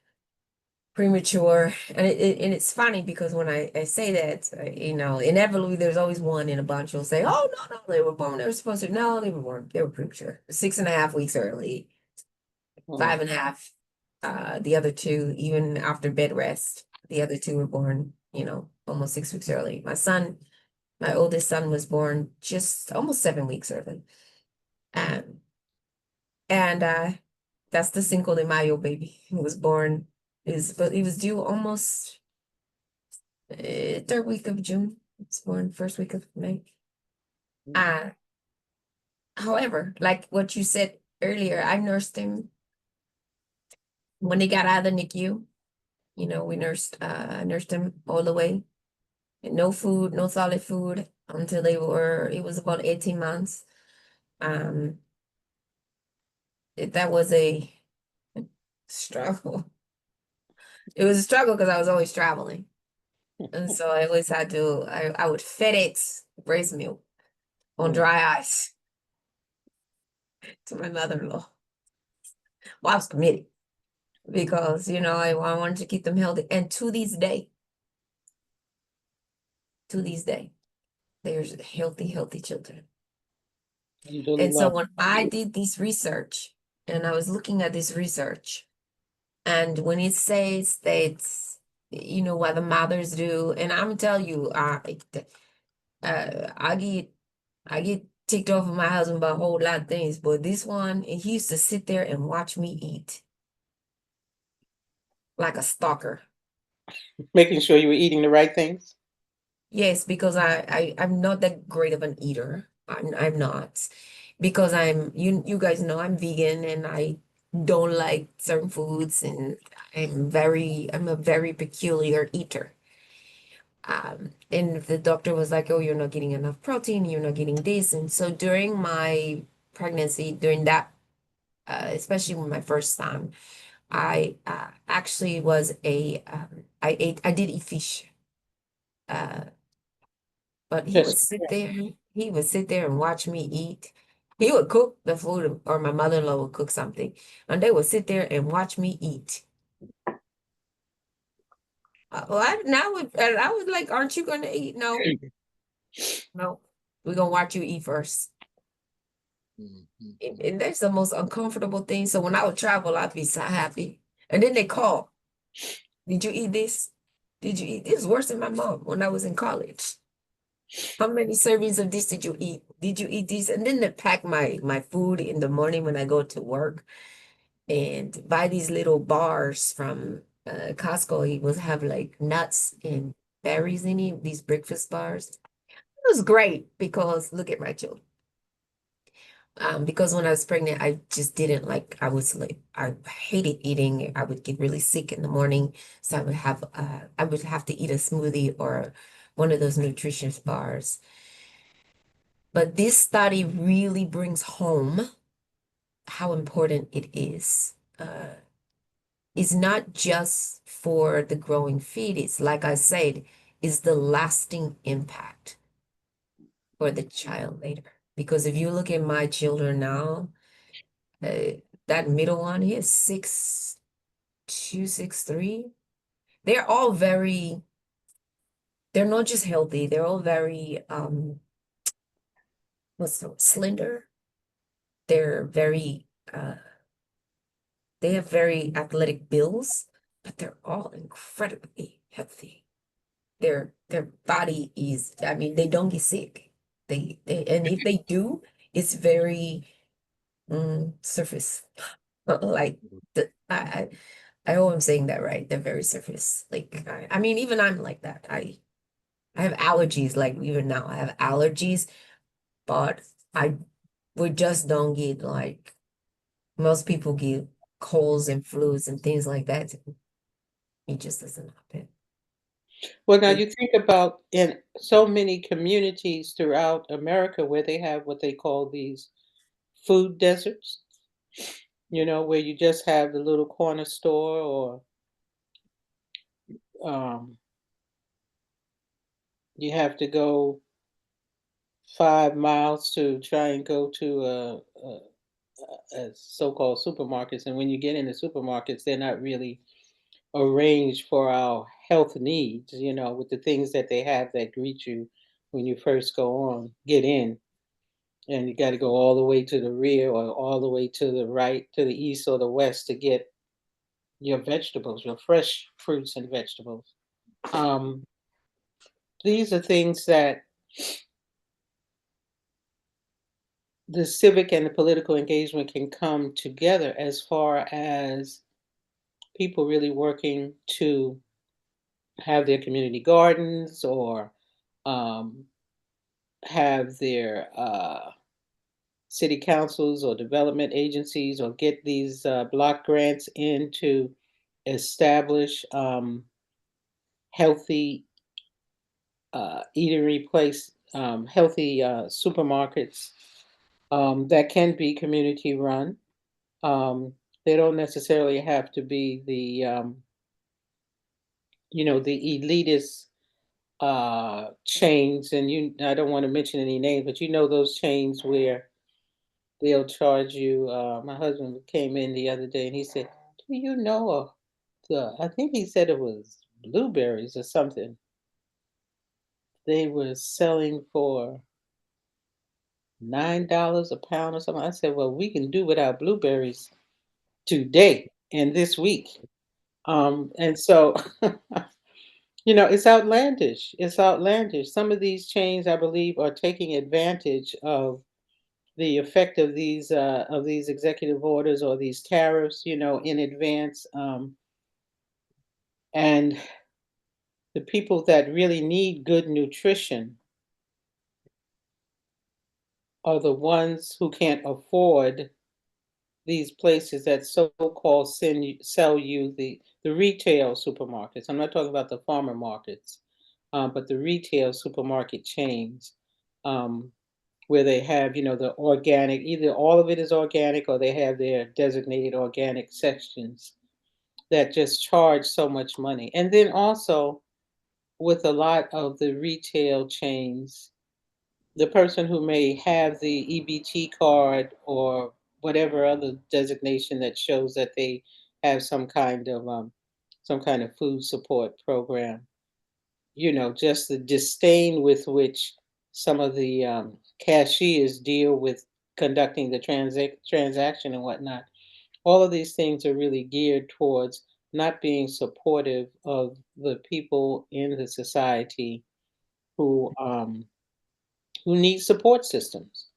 premature, and it's funny because when I say that, inevitably there's always one in a bunch who'll say, "Oh no, they were born. They were supposed to." No, they were premature, 6.5 weeks early, 5.5. The other two, even after bed rest, the other two were born, almost 6 weeks early. My oldest son was born just almost 7 weeks early, and that's the Cinco de Mayo baby who was born. But he was due almost third week of June. It's born first week of May. However, like what you said earlier, I nursed him when they got out of the NICU. We nursed him all the way. No food, no solid food until it was about 18 months. That was a struggle. It was a struggle because I was always traveling. And so I always had to, I would FedEx breast milk on dry ice to my mother-in-law. Well, I was committed because, I wanted to keep them healthy. And to this day, there's healthy children. And so when I did this research, and I was looking at this research, and when it says that you know, what the mothers do. And I'm telling you, I get ticked off with my husband about a whole lot of things, but this one, he used to sit there and watch me eat like a stalker. Making sure you were eating the right things. Yes, because I'm not that great of an eater. I'm not. Because you guys know I'm vegan and I don't like certain foods, and I'm a very peculiar eater. And the doctor was like, "Oh, you're not getting enough protein, you're not getting this." And so during my pregnancy, during that, especially when my first time, I actually I did eat fish. Uh, but Just he would sit there and watch me eat. He would cook the food, or my mother-in-law would cook something, and they would sit there and watch me eat. And I was like, "Aren't you gonna eat?" No, no, we're gonna watch you eat first. And that's the most uncomfortable thing. So when I would travel, I'd be so happy. And then they call, "Did you eat this? Did you eat this?" Worse than my mom when I was in college. "How many servings of this did you eat? Did you eat these?" And then they pack my food in the morning when I go to work and buy these little bars from Costco. He was have like nuts and berries in it, these breakfast bars. It was great because look at my children. Because when I was pregnant, I just didn't like, I hated eating. I would get really sick in the morning. So I would have to eat a smoothie or one of those nutritious bars. But this study really brings home how important it is. It's not just for the growing fetus, like I said, is the lasting impact for the child later. Because if you look at my children now, uh, that middle one, he is 6'2", 6'3". They're all they're not just healthy, they're all very what's the word, slender. They're very they have very athletic builds, but they're all incredibly healthy. Their body is, I mean, they don't get sick. And if they do, it's very surface. Like I hope I'm saying that right. They're very surface. Like I mean, even I'm like that. I have allergies. Like even now, I have allergies, but I we just don't get like most people get colds and flus and things like that. It just doesn't happen. well, now But you think about in so many communities throughout America where they have what they call these food deserts, where you just have the little corner store or um, you have to go 5 miles to try and go to a so-called supermarkets. And when you get into supermarkets, they're not really arranged for our health needs, with the things that they have that greet you when you first get in. And you got to go all the way to the rear or all the way to the right, to the east or the west to get your vegetables, your fresh fruits and vegetables. Um, these are things that the civic and the political engagement can come together as far as people really working to have their community gardens or um, have their city councils or development agencies or get these block grants in to establish healthy eatery place, healthy supermarkets that can be community run. They don't necessarily have to be the elitist chains. And I don't want to mention any names, but those chains where they'll charge you. My husband came in the other day and he said, "Do you know of I think he said it was blueberries or something. They were selling for $9 a pound or something." I said, "Well, we can do without blueberries today and this week." And so You know, it's outlandish. It's outlandish. Some of these chains, I believe, are taking advantage of the effect of these executive orders or these tariffs, you know, in advance. And the people that really need good nutrition are the ones who can't afford these places that so-called sell you the retail supermarkets. I'm not talking about the farmer markets, but the retail supermarket chains, um, where they have, you know, the organic, either all of it is organic or they have their designated organic sections that just charge so much money. And then also with a lot of the retail chains, the person who may have the EBT card or whatever other designation that shows that they have some kind of food support program, you know, just the disdain with which some of the cashiers deal with conducting the transaction and whatnot. All of these things are really geared towards not being supportive of the people in the society who need support systems.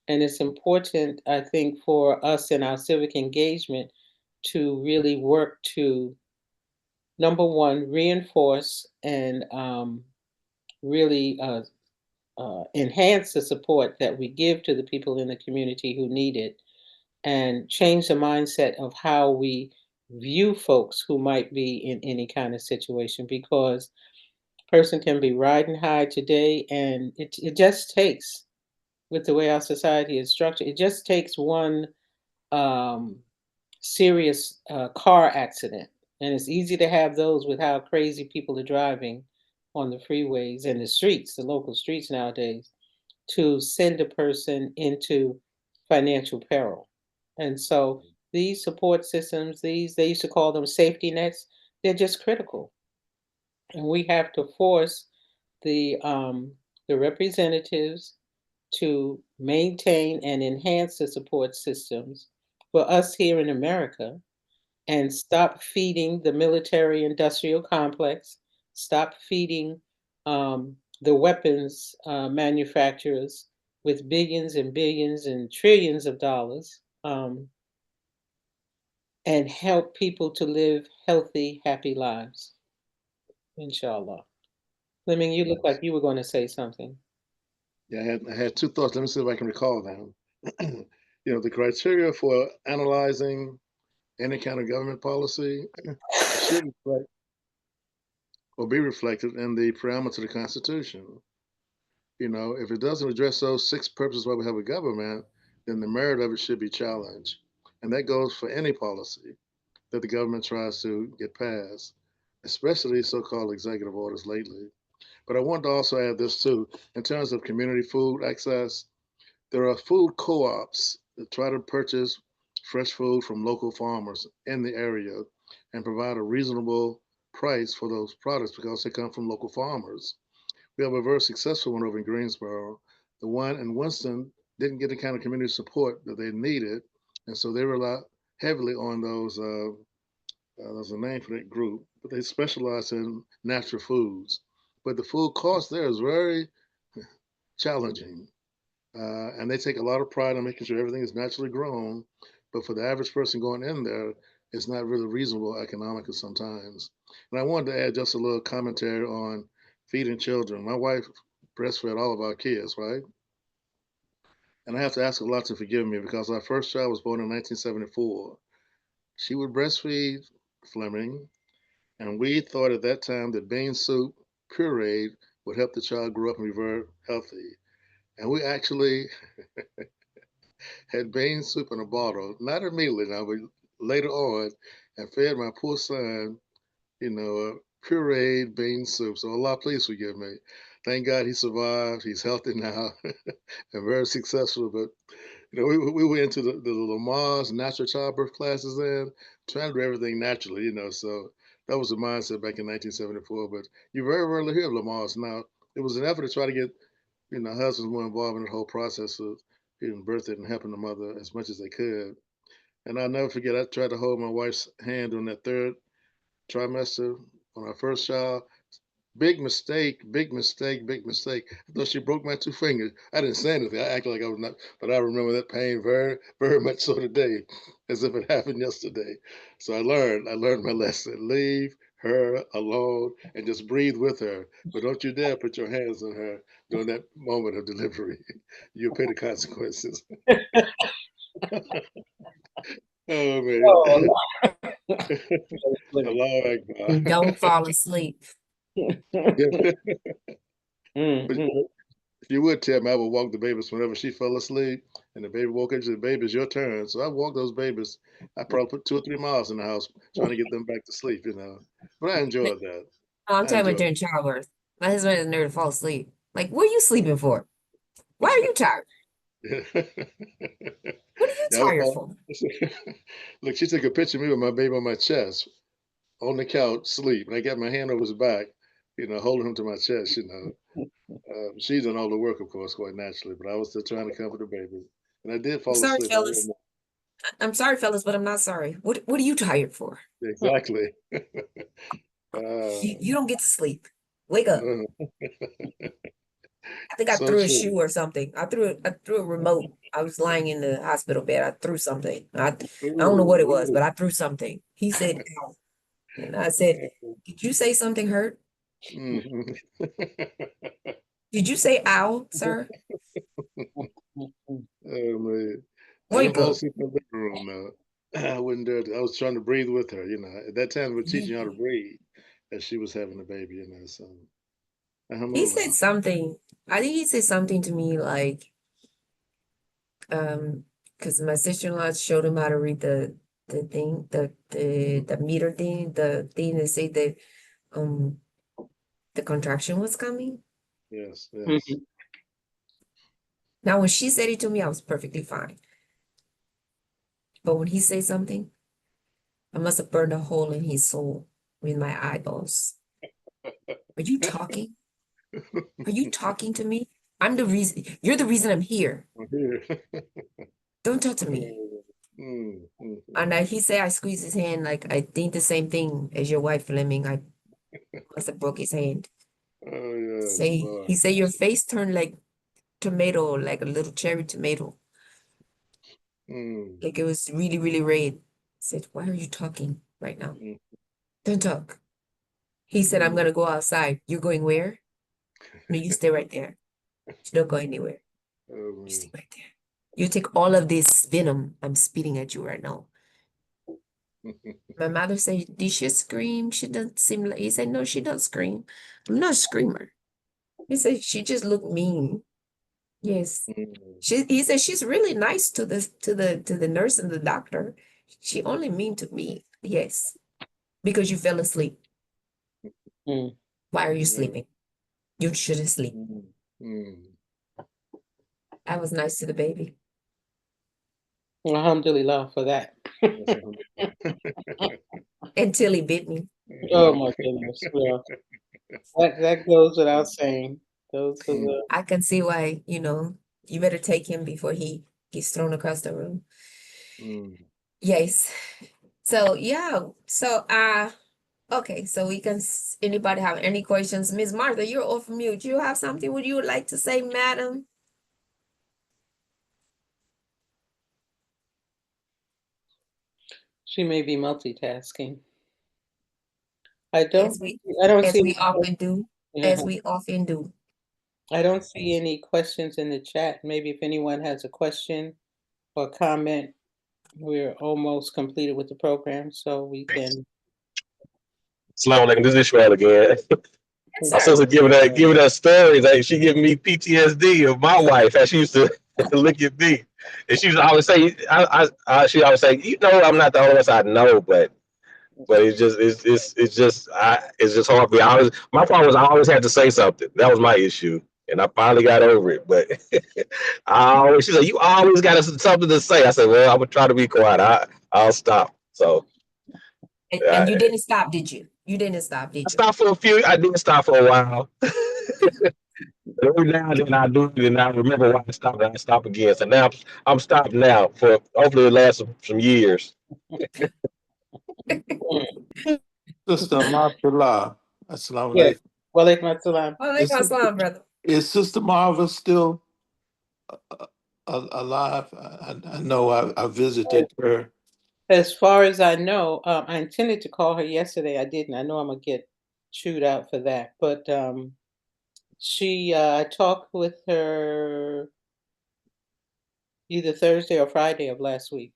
And it's important, I think, for us in our civic engagement to really work to, number one, reinforce and really enhance the support that we give to the people in the community who need it, and change the mindset of how we view folks who might be in any kind of situation, because person can be riding high today, and it just takes, with the way our society is structured, it just takes one um, serious car accident. And it's easy to have those with how crazy people are driving on the freeways and the streets, the local streets nowadays, to send a person into financial peril. And so these support systems, they used to call them safety nets, they're just critical. And we have to force the representatives to maintain and enhance the support systems for us here in America, and stop feeding the military industrial complex, stop feeding the weapons manufacturers with billions and billions and trillions of dollars, and help people to live healthy, happy lives, inshallah. Fleming, you look like you were going to say something. Yeah, I had two thoughts. Let me see if I can recall them. You know, the criteria for analyzing any kind of government policy should reflect or be reflected in the preamble to the Constitution. You know, if it doesn't address those six purposes why we have a government, then the merit of it should be challenged. And that goes for any policy that the government tries to get passed, especially so called executive orders lately. But I want to also add this too. In terms of community food access, there are food co ops that try to purchase fresh food from local farmers in the area and provide a reasonable price for those products because they come from local farmers. We have a very successful one over in Greensboro. The one in Winston didn't get the kind of community support that they needed, and so they rely heavily on those. There's a name for that group, but they specialize in natural foods. But the food cost there is very challenging, and they take a lot of pride in making sure everything is naturally grown. But for the average person going in there, it's not really reasonable economically sometimes. And I wanted to add just a little commentary on feeding children. My wife breastfed all of our kids, right? And I have to ask Allah to forgive me because our first child was born in 1974. She would breastfeed Fleming, and we thought at that time that bean soup pureed would help the child grow up and be very healthy. And we actually had bean soup in a bottle, not immediately now, but later on, and fed my poor son, pureed bean soup. So Allah, please forgive me. Thank God he survived. He's healthy now and very successful. But we went into the Lamar's natural childbirth classes then, trying to do everything naturally, So that was the mindset back in 1974. But you very rarely hear of Lamar's now. It was an effort to try to get, husbands more involved in the whole process of giving birth and helping the mother as much as they could. And I'll never forget, I tried to hold my wife's hand on that third trimester on our first child. Big mistake, big mistake, big mistake. I thought she broke my 2 fingers. I didn't say anything. I acted like I was not, but I remember that pain very, very much so today, as if it happened yesterday. So I learned my lesson. Leave her alone and just breathe with her. But don't you dare put your hands on her during that moment of delivery. You'll pay the consequences. Oh man. Oh, Allahu Akbar. Don't fall asleep. Yeah. Mm, But mm. if you would tell me, I would walk the babies whenever she fell asleep and the baby woke up. She said, "Baby, it's your turn." So I walked those babies. I probably put 2 or 3 miles in the house trying to get them back to sleep, you know. But I enjoyed that. I'm I talking about enjoyed during childbirth. My husband has nerve to fall asleep. Like, what are you sleeping for? Why are you tired? it. What are you Yeah, I was, tired for? look, she took a picture of me with my baby on my chest on the couch, sleep. And I got my hand over his back, you know, holding him to my chest, you know. She done all the work, of course, quite naturally, but I was still trying to comfort the baby. And I did I'm fall sorry, asleep. I fellas. will I'm sorry, fellas, but I'm not sorry. What are you tired for? exactly. You don't get to sleep. Wake up. I think I So threw a true. shoe or something. I threw a remote. I was lying in the hospital bed. I threw something. I don't know what it was, Ooh, but I threw something. He said, ow. And I said, did you say something hurt? ooh. Did you say ow, sir? Oh man. I didn't Wake fall up. asleep in the living room though. I wouldn't dare to. I was trying to breathe with her, you know. At that time we were teaching her how to breathe as she was having a baby, you know. So He said alhamdulillah. something. I think he said something to me like, because my sister-in-law showed him how to read the thing, the meter thing, the thing that said that um the contraction was coming. Yes, Mhm. yes. Now when she said it to me, I was perfectly fine. But when he said something, I must have burned a hole in his soul with my eyeballs. Are you talking? Are you talking to me? I'm the reason. You're the reason I'm here. I'm here. Don't talk to me. And he said I squeezed his hand like I think the same thing as your wife, Fleming. I must have broke his hand. Oh yes, Say boy. he said your face turned like tomato, like a little cherry tomato. Mm, Like it was really, really red. I said, why are you talking right now? mm, Don't talk. He said, I'm mm. gonna go outside. You're going where? No, you stay right there. You don't go anywhere. Oh You stay man. right there. You take all of this venom I'm spitting at you right now. My mother said, did she scream? She doesn't seem like, he said, no, she doesn't scream. I'm not a screamer. He said, she just looked mean. Yes. Mm, He said, she's really nice to the nurse and the doctor. She only mean to me. Yes. Because you fell asleep. Mm. Why are you yeah, sleeping? You shouldn't sleep. mm, mm. I was nice to the baby Alhamdulillah for that. That's alhamdulillah. until he bit me. Oh my goodness. Well, that goes without saying. Those are Mm, the I can see why, you better take him before he gets thrown across the room. mm. Yes. So yeah. So okay. So we can. Anybody have any questions? Miss Martha, you're off mute. You have something would you would like to say, madam? she may be multitasking. I don't As we I don't as see we often do. yeah, As we often do. I don't see any questions in the chat. Maybe if anyone has a question or comment, we're almost completed with the program, so we can. Slam like this Ishmael again. That's My her. sister giving that story. Like she giving me PTSD of my wife, how she used to look at me, and she used to always say, she always say, I'm not the only one I know, but it's just hard for me. My problem was I always had to say something. That was my issue, and I finally got over it. But she said, you always got something to say. I said, well, I'm gonna try to be quiet. I'll stop. So And you didn't stop, did you? You didn't stop, I did you? stopped for a few. I did stop for a while. Every now and then I do it, and I remember why I stopped, and I stop again. So now I'm stopped now for hopefully it lasts some years. Sister Amatullah. Assalamu Yes. alaikum. Walaikum assalam. Walaikum assalam, brother. Is Sister Marva still alive? I know I visited her. As far as I know, I intended to call her yesterday. I didn't. I know I'm gonna get chewed out for that. But I talked with her either Thursday or Friday of last week.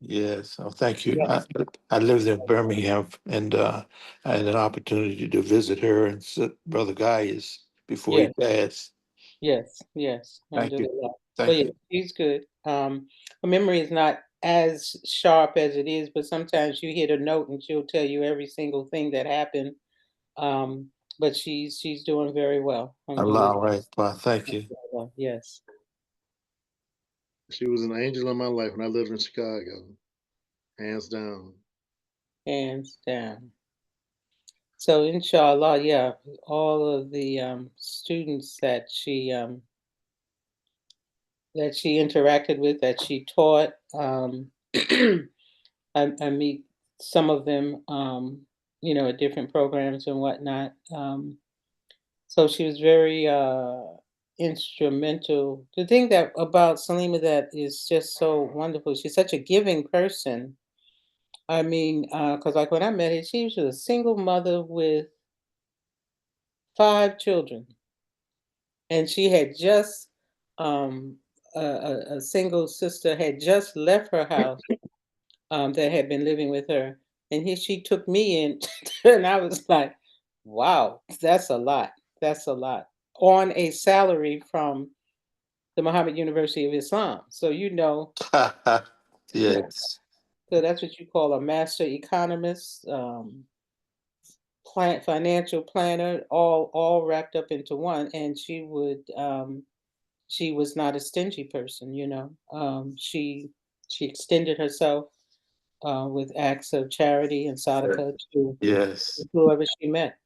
Yes, oh, thank you. Yeah. I lived in Birmingham, and I had an opportunity to visit her and Brother Gaius before he Yes, passed. yes. Thank you. Alhamdulillah. But Thank yeah, you. she's good. Her memory is not as sharp as it is, but sometimes you hit a note and she'll tell you every single thing that happened. Um, but she's doing very well. Allah, Alhamdulillah. right. Well, thank you. Yes, She was an angel in my life when I lived in Chicago, hands down. hands down. So inshallah, yeah, all of the students that she interacted with, that she taught, I meet some of them, at different programs and whatnot. So she was very instrumental. The thing that about Salima that is just so wonderful, she's such a giving person. I mean, because like when I met her, she was a single mother with 5 children, and she had just a single sister had just left her house that had been living with her, and here she took me in, and I was like, "Wow, that's a lot. That's a lot on a salary from the Muhammad University of Islam." So yeah, Yes. so that's what you call a master economist, financial planner, all wrapped up into one. And she was not a stingy person. She extended herself with acts of charity and sadaqah to Yes. whoever she met.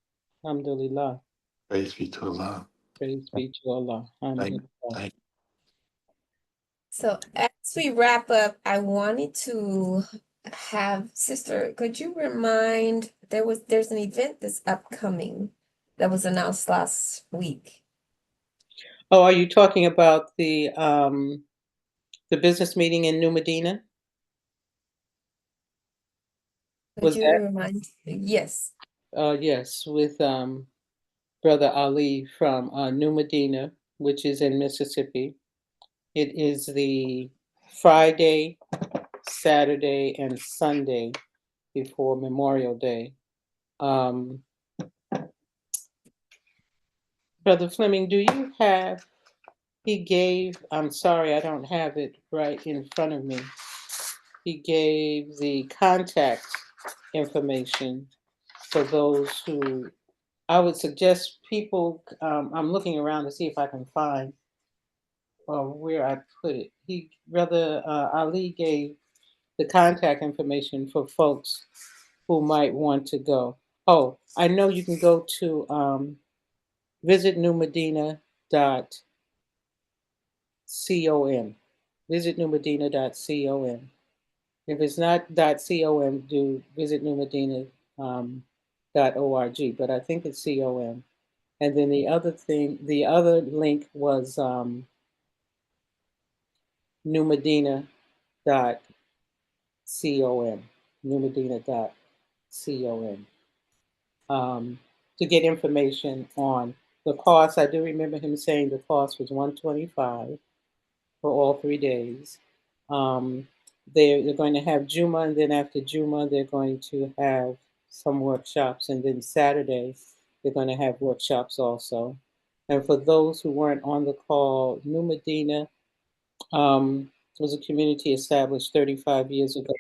Alhamdulillah. Praise be to Allah. Praise be to Allah. Thank, Alhamdulillah. thank. So as we wrap up, I wanted to have Sister, could you remind there's an event that's upcoming that was announced last week. Oh, are you talking about the business meeting in New Medina? Could Was you that? remind? Yes. Yes, with Brother Ali from New Medina, which is in Mississippi. It is the Friday, Saturday, and Sunday before Memorial Day. Brother Fleming, do you have, I'm sorry, I don't have it right in front of me. He gave the contact information for those who, I would suggest people, I'm looking around to see if I can find where I put it. Brother Ali gave the contact information for folks who might want to go. Oh, I know you can go to visitnewmedina.com. Visitnewmedina.com. If it's not .com, do visitnewmedina.org. But I think it's .com. And then the other link was newmedina.com. Newmedina.com. To get information on the cost. I do remember him saying the cost was $125 for all 3 days. They're going to have Juma, and then after Juma, they're going to have some workshops, and then Saturday, they're going to have workshops also. And for those who weren't on the call, New Medina was a community established 35 years ago.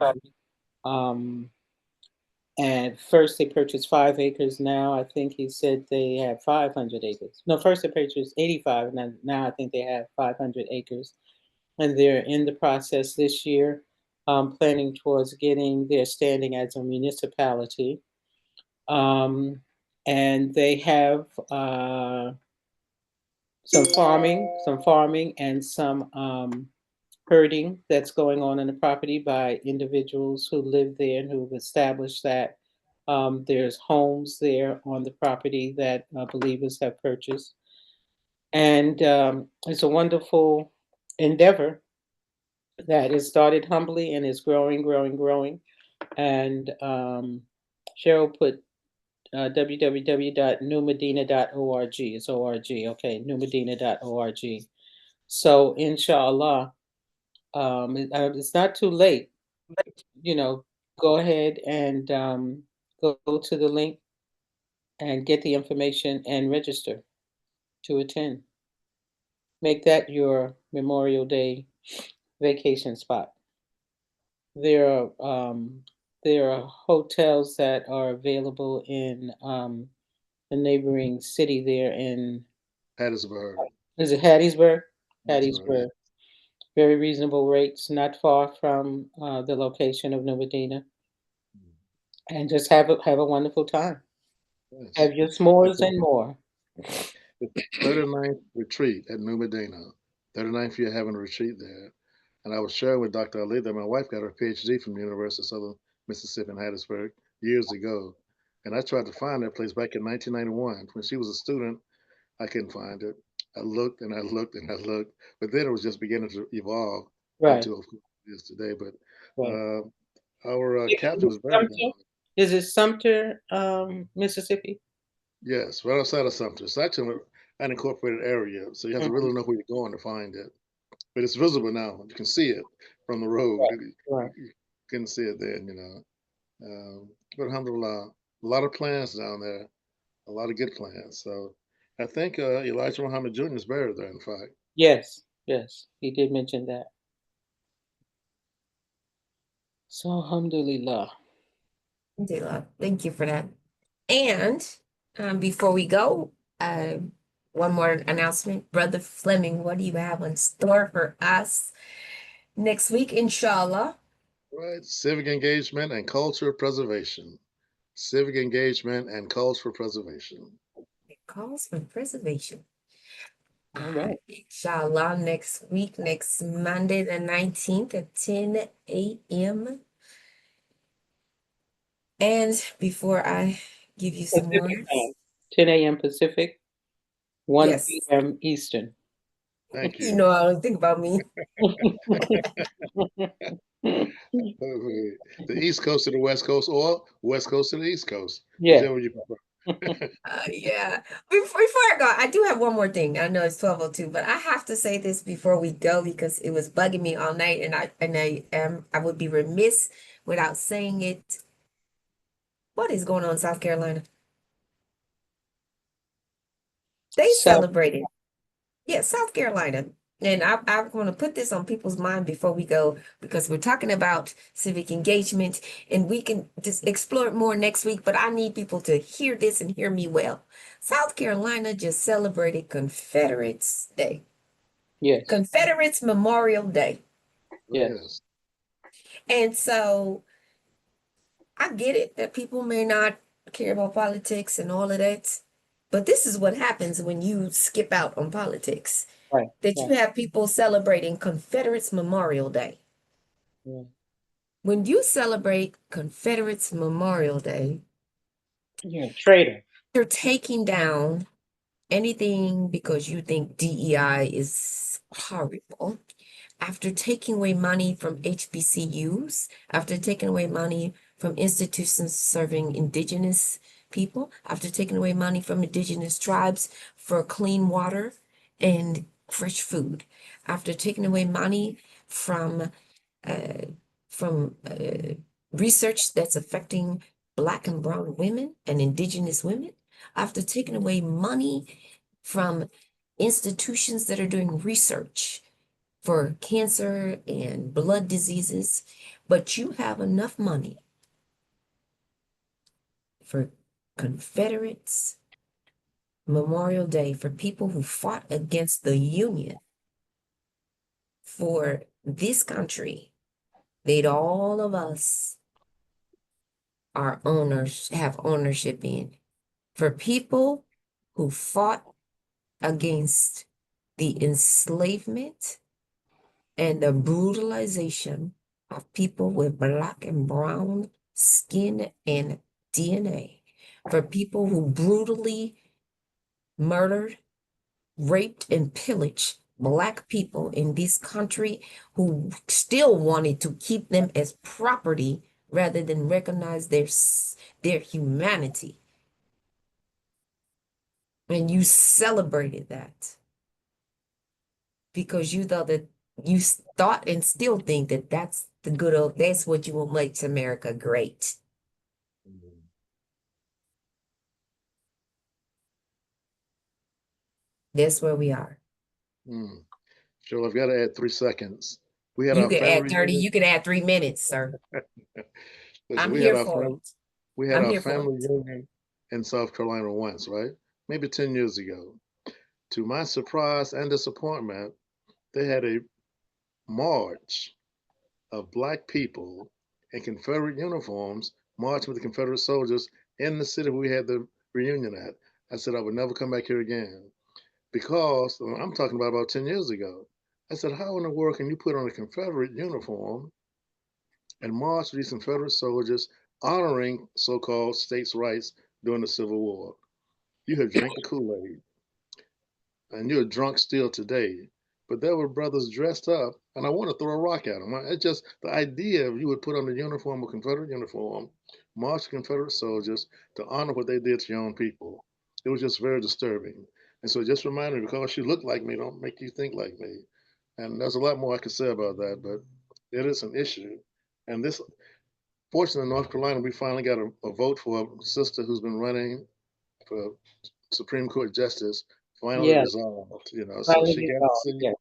And first they purchased 5 acres. Now I think he said they have 500 acres. No, first they purchased 85, and now I think they have 500 acres. And they're in the process this year, planning towards getting their standing as a municipality. And they have some farming, and some herding that's going on the property by individuals who live there and who've established that There's homes there on the property that believers have purchased. And it's a wonderful endeavor that is started humbly and is growing, growing, growing. And Cheryl put www.newmedina.org. It's org, okay, newmedina.org. So inshallah, it's not too late. You know, go ahead and go to the link and get the information and register to attend. Make that your Memorial Day vacation spot. There are hotels that are available in the neighboring city there in, Hattiesburg. is it Hattiesburg? Hattiesburg, yeah. Hattiesburg. Very reasonable rates, not far from the location of New Medina, and just have a wonderful time. Yes. Have your s'mores and more. The 39th retreat at New Medina. 39th year having a retreat there. And I was sharing with Dr. Ali that my wife got her PhD from the University of Southern Mississippi in Hattiesburg years ago. And I tried to find that place back in 1991. When she was a student, I couldn't find it. I looked and I looked and I looked, but then it was just beginning to evolve Right, into what it is today. But right. our Is captain it was very Sumter? Is it Sumter, Mississippi? yes, right outside of Sumter. It's actually an unincorporated area, so you have to really know where you're going to find it. But it's visible now. You can see it from the road. Right. You couldn't see it then, you know. But alhamdulillah, a lot of plans down there, a lot of good plans. So I think Elijah Muhammad Jr. is buried there, in fact. Yes, yes, he did mention that. So alhamdulillah. Thank you for that. And before we go, one more announcement. Brother Fleming, what do you have in store for us next week, inshallah? Right. Civic engagement and cultural preservation. Civic engagement and cultural preservation. It calls for preservation. All right. Inshallah, next week, next Monday, the 19th at 10 a.m. And before I give you some Pacific words, time, 10 a.m. Pacific, 1 yes, p.m. Eastern. Thank you you. know, I don't think about me. The East Coast to the West Coast or West Coast to the East Coast, Yeah. whichever you prefer. Yeah. Before I go, I do have one more thing. I know it's 12:02, but I have to say this before we go because it was bugging me all night, and I would be remiss without saying it. What is going on in South Carolina? They So, celebrated. Yeah, South Carolina. And I'm going to put this on people's mind before we go because we're talking about civic engagement and we can just explore it more next week. But I need people to hear this and hear me well. South Carolina just celebrated Confederates Day, yes, Confederates Memorial Day. yes, Yes. And so I get it that people may not care about politics and all of that. But this is what happens when you skip out on politics. right, That you right. have people celebrating Confederates Memorial Day. Yeah. When you celebrate Confederates Memorial Day, You're a traitor. you're taking down anything because you think DEI is horrible. After taking away money from HBCUs, after taking away money from institutions serving indigenous people, after taking away money from indigenous tribes for clean water and fresh food, after taking away money from uh, research that's affecting Black and brown women and indigenous women, after taking away money from institutions that are doing research for cancer and blood diseases, but you have enough money for Confederates Memorial Day for people who fought against the Union for this country that all of us are owners, have ownership in. For people who fought against the enslavement and the brutalization of people with Black and brown skin and DNA for people who brutally murdered, raped, and pillaged Black people in this country, who still wanted to keep them as property rather than recognize their humanity. And you celebrated that because you thought that you thought and still think that that's the good old, that's what you will make America great. That's where we are. Cheryl, I've got to add 3 seconds. We had You our can family add 30, reunion. you can add 3 minutes, sir. Listen, I'm we had here our for family, it. we had I'm our here for family it. reunion in South Carolina once, right? Maybe 10 years ago. To my surprise and disappointment, they had a march of Black people in Confederate uniforms marching with the Confederate soldiers in the city we had the reunion at. I said I would never come back here again because I'm talking about 10 years ago. I said, how in the world can you put on a Confederate uniform and march with these Confederate soldiers honoring so-called states' rights during the Civil War? You have drank the Kool-Aid and you're drunk still today. But there were brothers dressed up, and I want to throw a rock at them. It's just the idea of you would put on the uniform, a Confederate uniform, march with Confederate soldiers to honor what they did to your own people. It was just very disturbing. And so it just reminded me, because she looked like me, don't make you think like me. And there's a lot more I could say about that, but it is an issue. And this, fortunately, in North Carolina, we finally got a vote for a sister who's been running for Supreme Court justice, finally Yeah, resolved. So finally she got a resolved. seat. Yeah.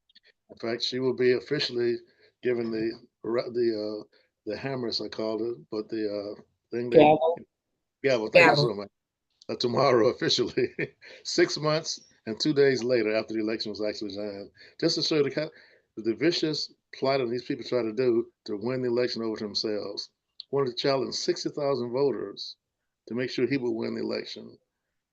In fact, she will be officially given the hammer, as I called it, but the thing they Gavel. gavel. Thank you Gavel. so much. Tomorrow officially, 6 months and 2 days later after the election was actually done, just to show the vicious plotting these people try to do to win the election over themselves. Wanted to challenge 60,000 voters to make sure he would win the election.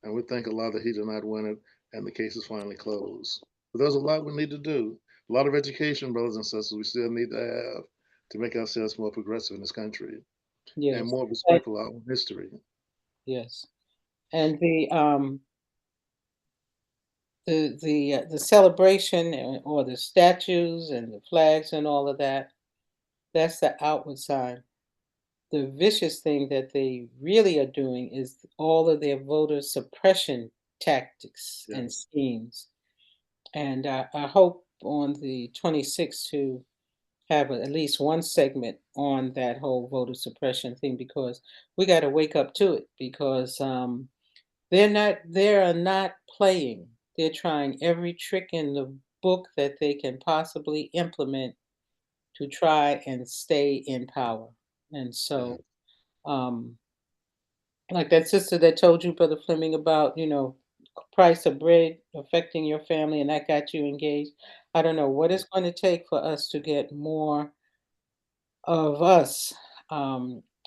And we thank Allah that he did not win it, and the case is finally closed. But there's a lot we need to do. A lot of education, brothers and sisters, we still need to have to make ourselves more progressive in this country and Yes. more respectful of our own history. Yes. And the celebration or the statues and the flags and all of that, that's the outward sign. The vicious thing that they really are doing is all of their voter suppression tactics and Yes. schemes. And I hope on the 26th to have at least one segment on that whole voter suppression thing, because we got to wake up to it, because they are not playing. They're trying every trick in the book that they can possibly implement to try and stay in power. And Yeah. so, like that sister that told you, Brother Fleming, about, price of bread affecting your family and that got you engaged. I don't know what it's going to take for us to get more of us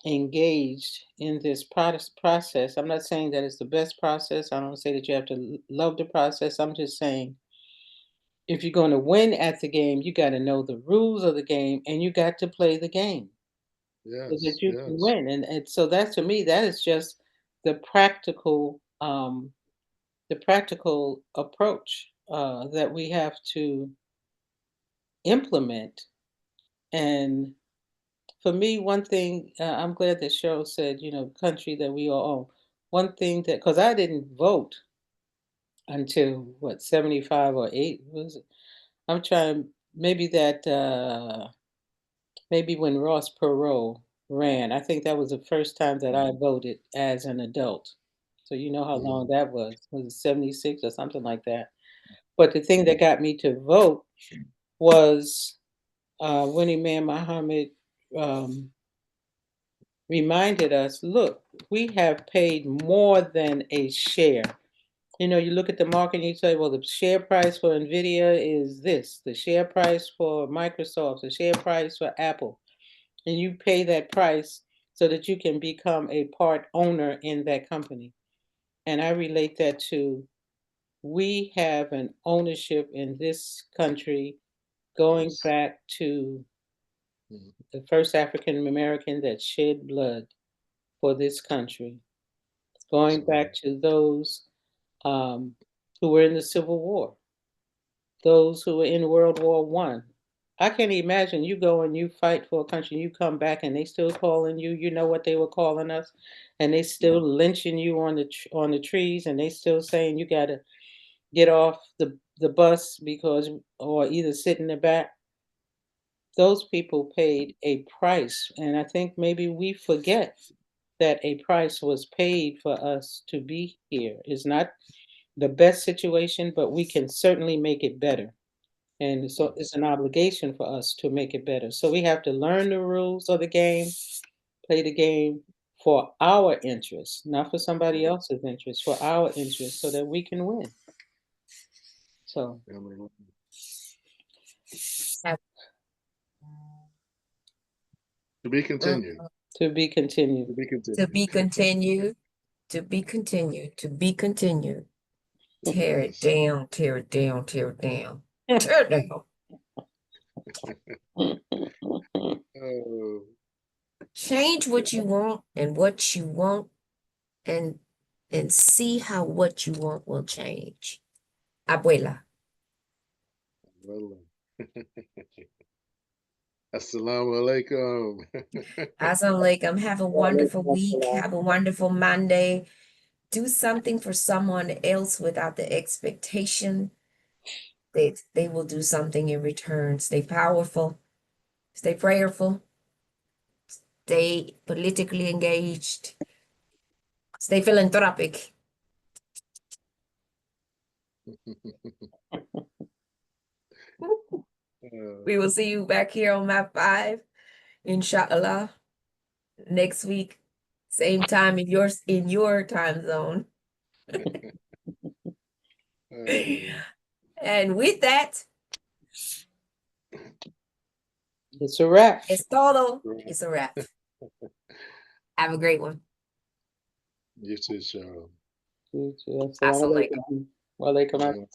engaged in this process. I'm not saying that it's the best process. I don't say that you have to love the process. I'm just saying if you're going to win at the game, you got to know the rules of the game and you got to play the game so that Yes. you can Yes. win. And so that, to me, that is just the practical approach that we have to implement. And for me, one thing, I'm glad that Cheryl said, country that we all own. One thing that, because I didn't vote until what, 75 or 8 was it? I'm trying, maybe maybe when Ross Perot ran, I think that was the first time that I voted as an adult. So you know how long Mhm. that was it 76 or something like that? But the thing that got me to vote was Winnie Man Muhammad um, reminded us, look, we have paid more than a share. You look at the market and you say, well, the share price for Nvidia is this, the share price for Microsoft, the share price for Apple, and you pay that price so that you can become a part owner in that company. And I relate that to, we have an ownership in this country going Yes. back to Mhm. the first African American that shed blood for this country. going back to those who were in the Civil War, those who were in World War I. I can't imagine you go and you fight for a country, you come back and they still calling you. You know what they were calling us, and they still lynching you on the trees, and they still saying you got to get off the bus because, or either sit in the back. Those people paid a price, and I think maybe we forget that a price was paid for us to be here. It's not the best situation, but we can certainly make it better. And so it's an obligation for us to make it better. So we have to learn the rules of the game, play the game for our interest, not for somebody else's interest, for our interest, so that we can win. So To be continued. to be continued. To be continued. To be continued, to be continued, to be continued. Tear it down, tear it down, tear it down. Tear it down. Oh, Change what you want and what you want and see how what you want will change. Abuela. well, Assalamu alaikum. Assalamualaikum. Have a wonderful week. Have a wonderful Monday. Do something for someone else without the expectation that they will do something in return. Stay powerful. Stay prayerful. Stay politically engaged. Stay philanthropic. We will see you back here on MAP5, inshallah, next week, same time in your time zone. And with that, It's a wrap. it's todo. It's a wrap. Have a great one. You too, Cheryl. Assalamu Assalamualaikum. alaikum. Wa alaikum assalam.